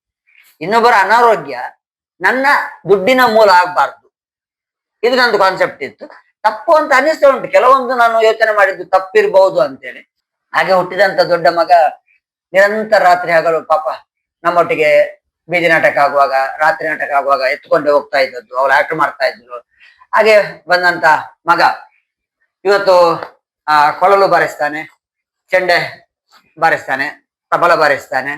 ಇನ್ನೊಬ್ಬರ ಅನಾರೋಗ್ಯ ನನ್ನ ದುಡ್ಡಿನ ಮೂಲ ಆಗ್ಬಾರ್ದು, ಇದು ನಂದು ಕಾನ್ಸೆಪ್ಟ್ ಇತ್ತು. ತಪ್ಪು ಅಂತ ಅನಿಸ್ತಾ ಉಂಟು, ಕೆಲವೊಂದು ನಾನು ಯೋಚನೆ ಮಾಡಿದ್ದು ತಪ್ಪಿರ್ಬಹುದು ಅಂತೇಳಿ. ಹಾಗೆ ಹುಟ್ಟಿದಂತ ದೊಡ್ಡ ಮಗ ನಿರಂತರ ರಾತ್ರಿ ಹಗಲು ಪಾಪ ನಮ್ಮೊಟ್ಟಿಗೆ ಬೀದಿ ನಾಟಕ ಆಗುವಾಗ, ರಾತ್ರಿ ನಾಟಕ ಆಗುವಾಗ ಎತ್ಕೊಂಡೆ ಹೋಗ್ತಾ ಇದ್ದದ್ದು, ಅವ್ರು ಆಕ್ಟ್ ಮಾಡ್ತಾ ಇದ್ರು. ಹಾಗೆ ಬಂದಂತ ಮಗ ಇವತ್ತು ಕೊಳಲು ಬಾರಿಸ್ತಾನೆ, ಚೆಂಡೆ ಬಾರಿಸ್ತಾನೆ, ತಬಲ ಬಾರಿಸ್ತಾನೆ.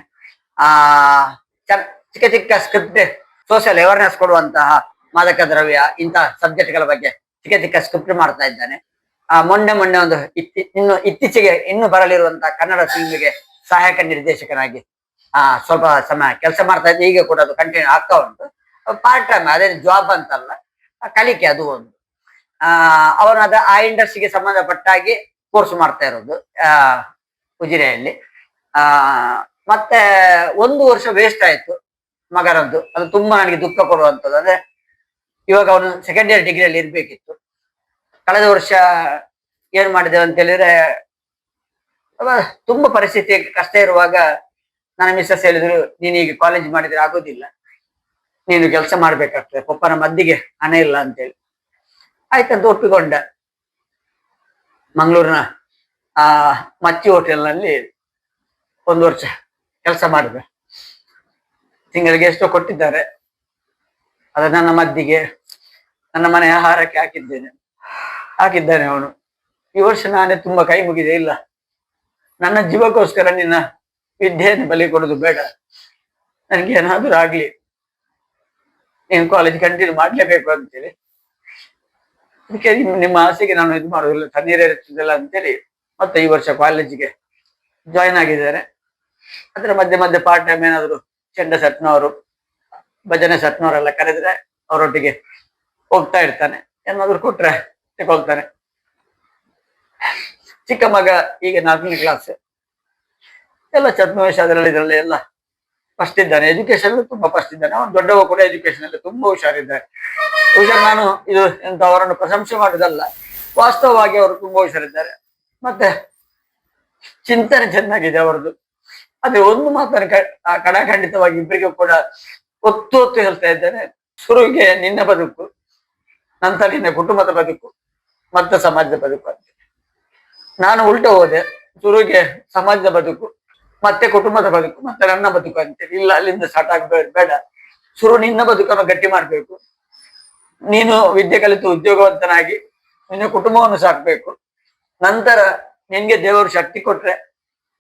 ಚಿಕ್ಕ ಚಿಕ್ಕ ಸ್ಕ್ರಿಪ್ಟ್, ಸೋಷಿಯಲ್ ಅವೇರ್ನೆಸ್ ಕೊಡುವಂತಹ ಮಾದಕ ದ್ರವ್ಯ ಇಂಥ ಸಬ್ಜೆಕ್ಟ್ಗಳ ಬಗ್ಗೆ ಚಿಕ್ಕ ಚಿಕ್ಕ ಸ್ಕ್ರಿಪ್ಟ್ ಮಾಡ್ತಾ ಇದ್ದಾನೆ. ಮೊನ್ನೆ ಒಂದು ಇತ್ತೀಚೆಗೆ ಇನ್ನು ಬರಲಿರುವಂತಹ ಕನ್ನಡ ಫಿಲ್ಮಿಗೆ ಸಹಾಯಕ ನಿರ್ದೇಶಕನಾಗಿ ಸ್ವಲ್ಪ ಸಮಯ ಕೆಲಸ ಮಾಡ್ತಾ ಇದ್ದೆ. ಈಗ ಕೂಡ ಅದು ಕಂಟಿನ್ಯೂ ಆಗ್ತಾ ಉಂಟು. ಪಾರ್ಟ್ ಟೈಮ್, ಅದೇ ಜಾಬ್ ಅಂತಲ್ಲ, ಕಲಿಕೆ ಅದು ಒಂದು. ಅವನದ ಆ ಇಂಡಸ್ಟ್ರಿಗೆ ಸಂಬಂಧಪಟ್ಟಾಗಿ ಕೋರ್ಸ್ ಮಾಡ್ತಾ ಇರೋದು ಉಜಿರೆಯಲ್ಲಿ. ಮತ್ತೆ 1 ವರ್ಷ ವೇಸ್ಟ್ ಆಯ್ತು ಮಗನದ್ದು. ಅದು ತುಂಬಾ ನನಗೆ ದುಃಖ ಕೊಡುವಂಥದ್ದು. ಅಂದ್ರೆ ಇವಾಗ ಅವನು ಸೆಕೆಂಡ್ ಇಯರ್ ಡಿಗ್ರಿಯಲ್ಲಿ ಇರ್ಬೇಕಿತ್ತು. ಕಳೆದ ವರ್ಷ ಏನ್ ಮಾಡಿದ್ದೇವೆ ಅಂತ ಹೇಳಿದ್ರೆ, ತುಂಬಾ ಪರಿಸ್ಥಿತಿ ಕಷ್ಟ ಇರುವಾಗ ನನ್ನ ಮಿಸ್ಸಸ್ ಹೇಳಿದ್ರು, ನೀನು ಈಗ ಕಾಲೇಜ್ ಮಾಡಿದ್ರೆ ಆಗೋದಿಲ್ಲ, ನೀನು ಕೆಲಸ ಮಾಡ್ಬೇಕಾಗ್ತದೆ, ಪಪ್ಪನ ಮದ್ದಿಗೆ ಹಣ ಇಲ್ಲ ಅಂತೇಳಿ. ಆಯ್ತಂತ ಒಪ್ಪಿಕೊಂಡ. ಮಂಗಳೂರಿನ ಮಚ್ಚಿ ಹೋಟೆಲ್ನಲ್ಲಿ 1 ವರ್ಷ ಕೆಲಸ ಮಾಡಿದೆ. ತಿಂಗಳಿಗೆ ಎಷ್ಟೋ ಕೊಟ್ಟಿದ್ದಾರೆ. ಅದು ನನ್ನ ಮದ್ದಿಗೆ, ನನ್ನ ಮನೆ ಆಹಾರಕ್ಕೆ ಹಾಕಿದ್ದಾನೆ ಅವನು. ಈ ವರ್ಷ ನಾನೇ ತುಂಬಾ ಕೈ ಮುಗಿದೆ. ಇಲ್ಲ, ನನ್ನ ಜೀವಕ್ಕೋಸ್ಕರ ನಿನ್ನ ವಿದ್ಯೆಯನ್ನು ಬಲಿ ಕೊಡುದು ಬೇಡ, ನನಗೆ ಏನಾದ್ರೂ ಆಗ್ಲಿ, ನೀನು ಕಾಲೇಜ್ ಕಂಟಿನ್ಯೂ ಮಾಡ್ಲೇಬೇಕು ಅಂತೇಳಿ. ಅದಕ್ಕೆ ನಿಮ್ಮ ಆಸೆಗೆ ನಾನು ಇದು ಮಾಡೋದಿಲ್ಲ, ತಣ್ಣೀರೇ ಇರ್ತದಿಲ್ಲ ಅಂತೇಳಿ ಮತ್ತೆ ಈ ವರ್ಷ ಕಾಲೇಜಿಗೆ ಜಾಯಿನ್ ಆಗಿದ್ದಾರೆ. ಅದ್ರ ಮಧ್ಯೆ ಮಧ್ಯೆ ಪಾರ್ಟ್ ಟೈಮ್ ಏನಾದ್ರು ಚೆಂಡ ಸಟ್ನವರು, ಭಜನೆ ಸಟ್ನವರೆಲ್ಲ ಕರೆದ್ರೆ ಅವರೊಟ್ಟಿಗೆ ಹೋಗ್ತಾ ಇರ್ತಾನೆ. ಏನಾದ್ರು ಕೊಟ್ರೆ ತಗೊಳ್ತಾನೆ. ಚಿಕ್ಕ ಮಗ ಈಗ 4ನೇ ಕ್ಲಾಸ್, ಎಲ್ಲ ಛದ್ಮವೇಶ ಅದರಲ್ಲಿ ಇದರಲ್ಲಿ ಎಲ್ಲ ಫಸ್ಟ್ ಇದ್ದಾನೆ. ಎಜುಕೇಶನ್ ತುಂಬಾ ಫಸ್ಟ್ ಇದ್ದಾನೆ. ಅವನು ದೊಡ್ಡವ ಕೂಡ ಎಜುಕೇಶನ್ ಅಲ್ಲಿ ತುಂಬಾ ಹುಷಾರಿದ್ದಾರೆ. ನಾನು ಇದು ಎಂತ ಅವರನ್ನು ಪ್ರಶಂಸೆ ಮಾಡುವುದಲ್ಲ, ವಾಸ್ತವವಾಗಿ ಅವರು ತುಂಬಾ ಹುಷಾರಿದ್ದಾರೆ. ಮತ್ತೆ ಚಿಂತನೆ ಚೆನ್ನಾಗಿದೆ ಅವರದ್ದು. ಅದೇ ಒಂದು ಮಾತನ್ನು ಕಡಾಖಂಡಿತವಾಗಿ ಇಬ್ಬರಿಗೂ ಕೂಡ ಒತ್ತು ಒತ್ತು ಹೇಳ್ತಾ ಇದ್ದೇನೆ. ಶುರುವಿಗೆ ನಿನ್ನ ಬದುಕು, ನಂತರ ನಿನ್ನ ಕುಟುಂಬದ ಬದುಕು, ಮತ್ತೆ ಸಮಾಜದ ಬದುಕು ಅಂತ. ನಾನು ಉಲ್ಟ ಹೋದೆ. ಶುರುವಿಗೆ ಸಮಾಜದ ಬದುಕು, ಮತ್ತೆ ಕುಟುಂಬದ ಬದುಕು, ಮತ್ತೆ ನನ್ನ ಬದುಕು ಅಂತೇಳಿ. ಇಲ್ಲ, ಅಲ್ಲಿಂದ ಸ್ಟಾರ್ಟ್ ಆಗ್ಬೇಡ, ಬೇಡ. ಶುರು ನಿನ್ನ ಬದುಕನ್ನು ಗಟ್ಟಿ ಮಾಡ್ಬೇಕು. ನೀನು ವಿದ್ಯೆ ಕಲಿತು ಉದ್ಯೋಗವಂತನಾಗಿ ನಿನ್ನ ಕುಟುಂಬವನ್ನು ಸಾಕ್ಬೇಕು. ನಂತರ ನಿನ್ಗೆ ದೇವರು ಶಕ್ತಿ ಕೊಟ್ರೆ,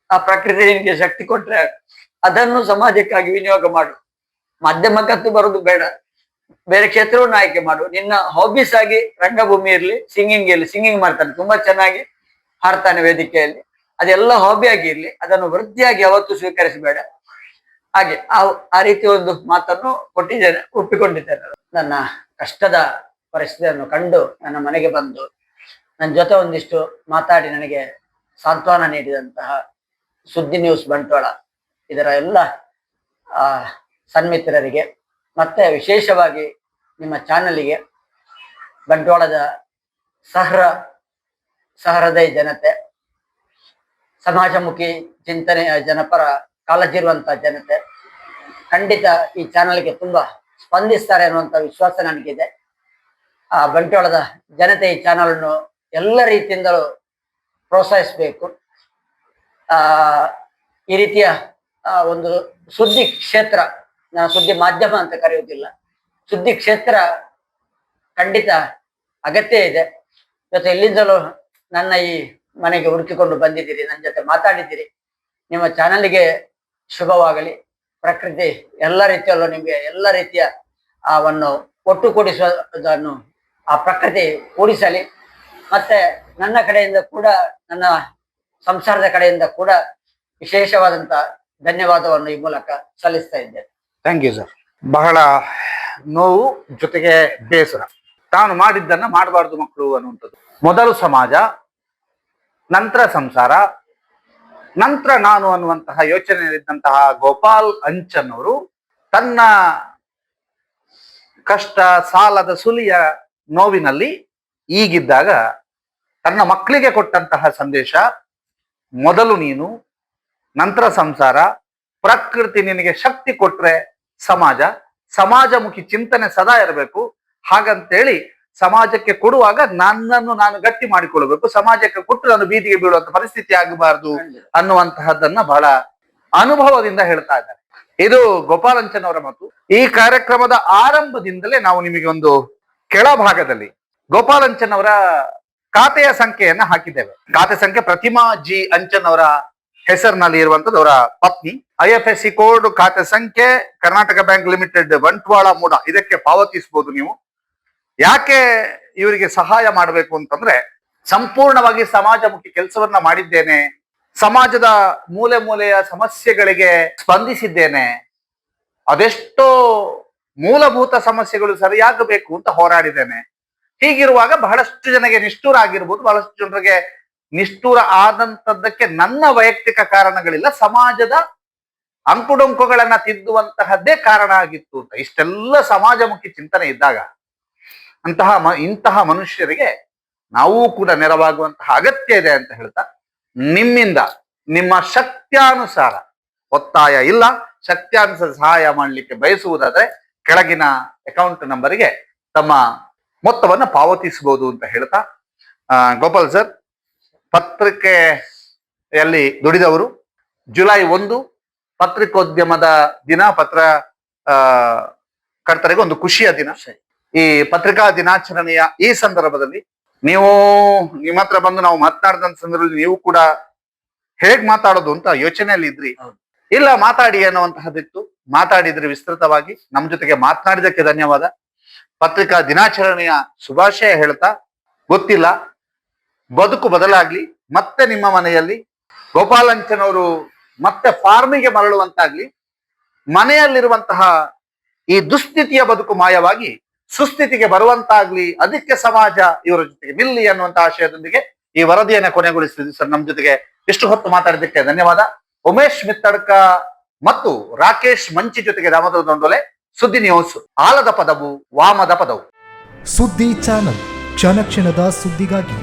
ಆ ಪ್ರಕೃತಿ ನಿನ್ಗೆ ಶಕ್ತಿ ಕೊಟ್ರೆ ಅದನ್ನು ಸಮಾಜಕ್ಕಾಗಿ ವಿನಿಯೋಗ ಮಾಡು. ಮಾಧ್ಯಮಕ್ಕಂತೂ ಬರೋದು ಬೇಡ, ಬೇರೆ ಕ್ಷೇತ್ರವನ್ನು ಆಯ್ಕೆ ಮಾಡು. ನಿನ್ನ ಹಾಬೀಸ್ ಆಗಿ ರಂಗಭೂಮಿ ಇರ್ಲಿ, ಸಿಂಗಿಂಗ್ ಇರ್ಲಿ. ಸಿಂಗಿಂಗ್ ಮಾಡ್ತಾನೆ, ತುಂಬಾ ಚೆನ್ನಾಗಿ ಹಾಡ್ತಾನೆ ವೇದಿಕೆಯಲ್ಲಿ. ಅದೆಲ್ಲ ಹಾಬಿ ಆಗಿ ಇರ್ಲಿ, ಅದನ್ನು ವೃತ್ತಿಯಾಗಿ ಯಾವತ್ತೂ ಸ್ವೀಕರಿಸಬೇಡ. ಹಾಗೆ ಆ ರೀತಿ ಒಂದು ಮಾತನ್ನು ಕೊಟ್ಟಿದ್ದೇನೆ, ಒಪ್ಪಿಕೊಂಡಿದ್ದೇನೆ. ನನ್ನ ಕಷ್ಟದ ಪರಿಸ್ಥಿತಿಯನ್ನು ಕಂಡು ನನ್ನ ಮನೆಗೆ ಬಂದು ನನ್ನ ಜೊತೆ ಒಂದಿಷ್ಟು ಮಾತಾಡಿ ನನಗೆ ಸಾಂತ್ವನ ನೀಡಿದಂತಹ ಸುದ್ದಿ ನ್ಯೂಸ್ ಬಂಟ್ವಾಳ ಇದರ ಎಲ್ಲ ಸನ್ಮಿತ್ರರಿಗೆ, ಮತ್ತೆ ವಿಶೇಷವಾಗಿ ನಿಮ್ಮ ಚಾನಲಿಗೆ, ಬಂಟ್ವಾಳದ ಸಹೃದಯ ಜನತೆ, ಸಮಾಜಮುಖಿ ಚಿಂತನೆಯ ಜನಪರ ಕಾಳಜಿ ಇರುವಂತಹ ಜನತೆ ಖಂಡಿತ ಈ ಚಾನಲ್ಗೆ ತುಂಬಾ ಸ್ಪಂದಿಸ್ತಾರೆ ಅನ್ನುವಂಥ ವಿಶ್ವಾಸ ನನಗಿದೆ. ಆ ಬಂಟ್ವಾಳದ ಜನತೆ ಈ ಚಾನಲ್ ಅನ್ನು ಎಲ್ಲ ರೀತಿಯಿಂದಲೂ ಪ್ರೋತ್ಸಾಹಿಸಬೇಕು. ಈ ರೀತಿಯ ಒಂದು ಸುದ್ದಿ ಕ್ಷೇತ್ರ, ನಾನು ಸುದ್ದಿ ಮಾಧ್ಯಮ ಅಂತ ಕರೆಯುವುದಿಲ್ಲ, ಸುದ್ದಿ ಕ್ಷೇತ್ರ ಖಂಡಿತ ಅಗತ್ಯ ಇದೆ. ಇವತ್ತು ಎಲ್ಲಿಂದಲೂ ನನ್ನ ಈ ಮನೆಗೆ ಹುಡುಕಿಕೊಂಡು ಬಂದಿದ್ದೀರಿ, ನನ್ನ ಜೊತೆ ಮಾತಾಡಿದ್ದೀರಿ. ನಿಮ್ಮ ಚಾನಲ್ಗೆ ಶುಭವಾಗಲಿ. ಪ್ರಕೃತಿ ಎಲ್ಲ ರೀತಿಯಲ್ಲೂ ನಿಮಗೆ ಎಲ್ಲ ರೀತಿಯ ಅವನ್ನು ಒಟ್ಟುಗೂಡಿಸುವುದನ್ನು ಆ ಪ್ರಕೃತಿ ಕೂಡಿಸಲಿ. ಮತ್ತೆ ನನ್ನ ಕಡೆಯಿಂದ ಕೂಡ, ನನ್ನ ಸಂಸಾರದ ಕಡೆಯಿಂದ ಕೂಡ ವಿಶೇಷವಾದಂತ ಧನ್ಯವಾದವನ್ನು ಈ ಮೂಲಕ ಸಲ್ಲಿಸ್ತಾ ಇದ್ದೇನೆ. Thank you sir. ಬಹಳ ನೋವು ಜೊತೆಗೆ ಬೇಸರ. ತಾನು ಮಾಡಿದ್ದನ್ನ ಮಾಡಬಾರ್ದು ಮಕ್ಕಳು ಅನ್ನುವಂಥದ್ದು. ಮೊದಲು ಸಮಾಜ, ನಂತರ ಸಂಸಾರ, ನಂತರ ನಾನು ಅನ್ನುವಂತಹ ಯೋಚನೆಯಲ್ಲಿದ್ದಂತಹ ಗೋಪಾಲ್ ಅಂಚನ್ ಅವರು ತನ್ನ ಕಷ್ಟ, ಸಾಲದ ಸುಲಿಯ ನೋವಿನಲ್ಲಿ ಈಗಿದ್ದಾಗ ತನ್ನ ಮಕ್ಕಳಿಗೆ ಕೊಟ್ಟಂತಹ ಸಂದೇಶ, ಮೊದಲು ನೀನು, ನಂತರ ಸಂಸಾರ, ಪ್ರಕೃತಿ ನಿನಗೆ ಶಕ್ತಿ ಕೊಟ್ರೆ ಸಮಾಜ, ಸಮಾಜಮುಖಿ ಚಿಂತನೆ ಸದಾ ಇರಬೇಕು. ಹಾಗಂತೇಳಿ ಸಮಾಜಕ್ಕೆ ಕೊಡುವಾಗ ನನ್ನನ್ನು ನಾನು ಗಟ್ಟಿ ಮಾಡಿಕೊಳ್ಬೇಕು, ಸಮಾಜಕ್ಕೆ ಕೊಟ್ಟು ನಾನು ಬೀದಿಗೆ ಬೀಳುವಂತ ಪರಿಸ್ಥಿತಿ ಆಗಬಾರ್ದು ಅನ್ನುವಂತಹದ್ದನ್ನ ಬಹಳ ಅನುಭವದಿಂದ ಹೇಳ್ತಾ ಇದ್ದಾರೆ. ಇದು ಗೋಪಾಲಂಚನ್ ಅವರ ಮಾತು. ಈ ಕಾರ್ಯಕ್ರಮದ ಆರಂಭದಿಂದಲೇ ನಾವು ನಿಮಗೆ ಒಂದು ಕೆಳಭಾಗದಲ್ಲಿ ಗೋಪಾಲಂಚನ್ ಅವರ ಖಾತೆಯ ಸಂಖ್ಯೆಯನ್ನ ಹಾಕಿದ್ದೇವೆ. ಖಾತೆ ಸಂಖ್ಯೆ ಪ್ರತಿಮಾ ಜಿ ಅಂಚನ್ ಅವರ ಹೆಸರಿನಲ್ಲಿ ಇರುವಂತದ್ದು, ಅವರ ಪತ್ನಿ. IFSC ಕೋಡ್ ಖಾತೆ ಸಂಖ್ಯೆ ಕರ್ನಾಟಕ ಬ್ಯಾಂಕ್ ಲಿಮಿಟೆಡ್, ಬಂಟ್ವಾಳ, ಮೂಡ. ಇದಕ್ಕೆ ಪಾವತಿಸಬಹುದು ನೀವು. ಯಾಕೆ ಇವರಿಗೆ ಸಹಾಯ ಮಾಡಬೇಕು ಅಂತಂದ್ರೆ, ಸಂಪೂರ್ಣವಾಗಿ ಸಮಾಜಮುಖಿ ಕೆಲಸವನ್ನ ಮಾಡಿದ್ದೇನೆ, ಸಮಾಜದ ಮೂಲೆ ಮೂಲೆಯ ಸಮಸ್ಯೆಗಳಿಗೆ ಸ್ಪಂದಿಸಿದ್ದೇನೆ, ಅದೆಷ್ಟೋ ಮೂಲಭೂತ ಸಮಸ್ಯೆಗಳು ಸರಿಯಾಗಬೇಕು ಅಂತ ಹೋರಾಡಿದ್ದೇನೆ. ಹೀಗಿರುವಾಗ ಬಹಳಷ್ಟು ಜನಗೆ ನಿಷ್ಠೂರ ಆಗಿರ್ಬೋದು, ಬಹಳಷ್ಟು ಜನರಿಗೆ ನಿಷ್ಠೂರ ಆದಂತದ್ದಕ್ಕೆ ನನ್ನ ವೈಯಕ್ತಿಕ ಕಾರಣಗಳಿಲ್ಲ, ಸಮಾಜದ ಅಂಕುಡೊಂಕುಗಳನ್ನ ತಿದ್ದುವಂತಹದ್ದೇ ಕಾರಣ ಆಗಿತ್ತು ಅಂತ. ಇಷ್ಟೆಲ್ಲ ಸಮಾಜಮುಖಿ ಚಿಂತನೆ ಇದ್ದಾಗ ಇಂತಹ ಮನುಷ್ಯರಿಗೆ ನಾವು ಕೂಡ ನೆರವಾಗುವಂತಹ ಅಗತ್ಯ ಇದೆ ಅಂತ ಹೇಳ್ತಾ, ನಿಮ್ಮಿಂದ ನಿಮ್ಮ ಶಕ್ತ್ಯಾನುಸಾರ, ಒತ್ತಾಯ ಇಲ್ಲ, ಶಕ್ತ್ಯಾನುಸಾರ ಸಹಾಯ ಮಾಡಲಿಕ್ಕೆ ಬಯಸುವುದಾದ್ರೆ ಕೆಳಗಿನ ಅಕೌಂಟ್ ನಂಬರಿಗೆ ತಮ್ಮ ಮೊತ್ತವನ್ನು ಪಾವತಿಸಬಹುದು ಅಂತ ಹೇಳ್ತಾ, ಗೋಪಾಲ್ ಸರ್, ಪತ್ರಿಕೆಯಲ್ಲಿ ದುಡಿದವರು, ಜುಲೈ 1 ಪತ್ರಿಕೋದ್ಯಮದ ದಿನ, ಕರ್ತರಿಗೆ ಒಂದು ಖುಷಿಯ ದಿನ. ಈ ಪತ್ರಿಕಾ ದಿನಾಚರಣೆಯ ಈ ಸಂದರ್ಭದಲ್ಲಿ ನೀವು ನಿಮ್ಮ ಹತ್ರ ಬಂದು ನಾವು ಮಾತನಾಡಿದಂತ ಸಂದರ್ಭದಲ್ಲಿ ನೀವು ಕೂಡ ಹೇಗ್ ಮಾತಾಡೋದು ಅಂತ ಯೋಚನೆಯಲ್ಲಿ ಇದ್ರಿ. ಇಲ್ಲ, ಮಾತಾಡಿ ಅನ್ನುವಂತಹದ್ದಿತ್ತು. ಮಾತಾಡಿದ್ರಿ ವಿಸ್ತೃತವಾಗಿ. ನಮ್ಮ ಜೊತೆಗೆ ಮಾತನಾಡಿದಕ್ಕೆ ಧನ್ಯವಾದ. ಪತ್ರಿಕಾ ದಿನಾಚರಣೆಯ ಶುಭಾಶಯ ಹೇಳ್ತಾ, ಗೊತ್ತಿಲ್ಲ, ಬದುಕು ಬದಲಾಗ್ಲಿ, ಮತ್ತೆ ನಿಮ್ಮ ಮನೆಯಲ್ಲಿ ಗೋಪಾಲಂಚನವರು ಮತ್ತೆ ಫಾರ್ಮಿಗೆ ಮರಳುವಂತಾಗ್ಲಿ, ಮನೆಯಲ್ಲಿರುವಂತಹ ಈ ದುಸ್ಥಿತಿಯ ಬದುಕು ಮಾಯವಾಗಿ ಸುಸ್ಥಿತಿಗೆ ಬರುವಂತಾಗ್ಲಿ, ಅದಕ್ಕೆ ಸಮಾಜ ಇವರ ಜೊತೆಗೆ ನಿಲ್ಲಿ ಅನ್ನುವಂತಹ ಆಶಯದೊಂದಿಗೆ ಈ ವರದಿಯನ್ನ ಕೊನೆಗೊಳಿಸ್ತಿದ್ವಿ. ಸರ್, ನಮ್ಮ ಜೊತೆಗೆ ಇಷ್ಟು ಹೊತ್ತು ಮಾತಾಡಿದ್ದಕ್ಕೆ ಧನ್ಯವಾದ. ಉಮೇಶ್ ಮಿತ್ತಡ್ಕ ಮತ್ತು ರಾಕೇಶ್ ಮಂಚಿ ಜೊತೆಗೆ ದಾಮೋದರ ದೊಂಡೋಲೆ, ಸುದ್ದಿ ನ್ಯೂಸ್. ಆಲದ ಪದವು ವಾಮದ ಪದವು. ಸುದ್ದಿ ಚಾನಲ್, ಕ್ಷಣ ಕ್ಷಣದ ಸುದ್ದಿಗಾಗಿ.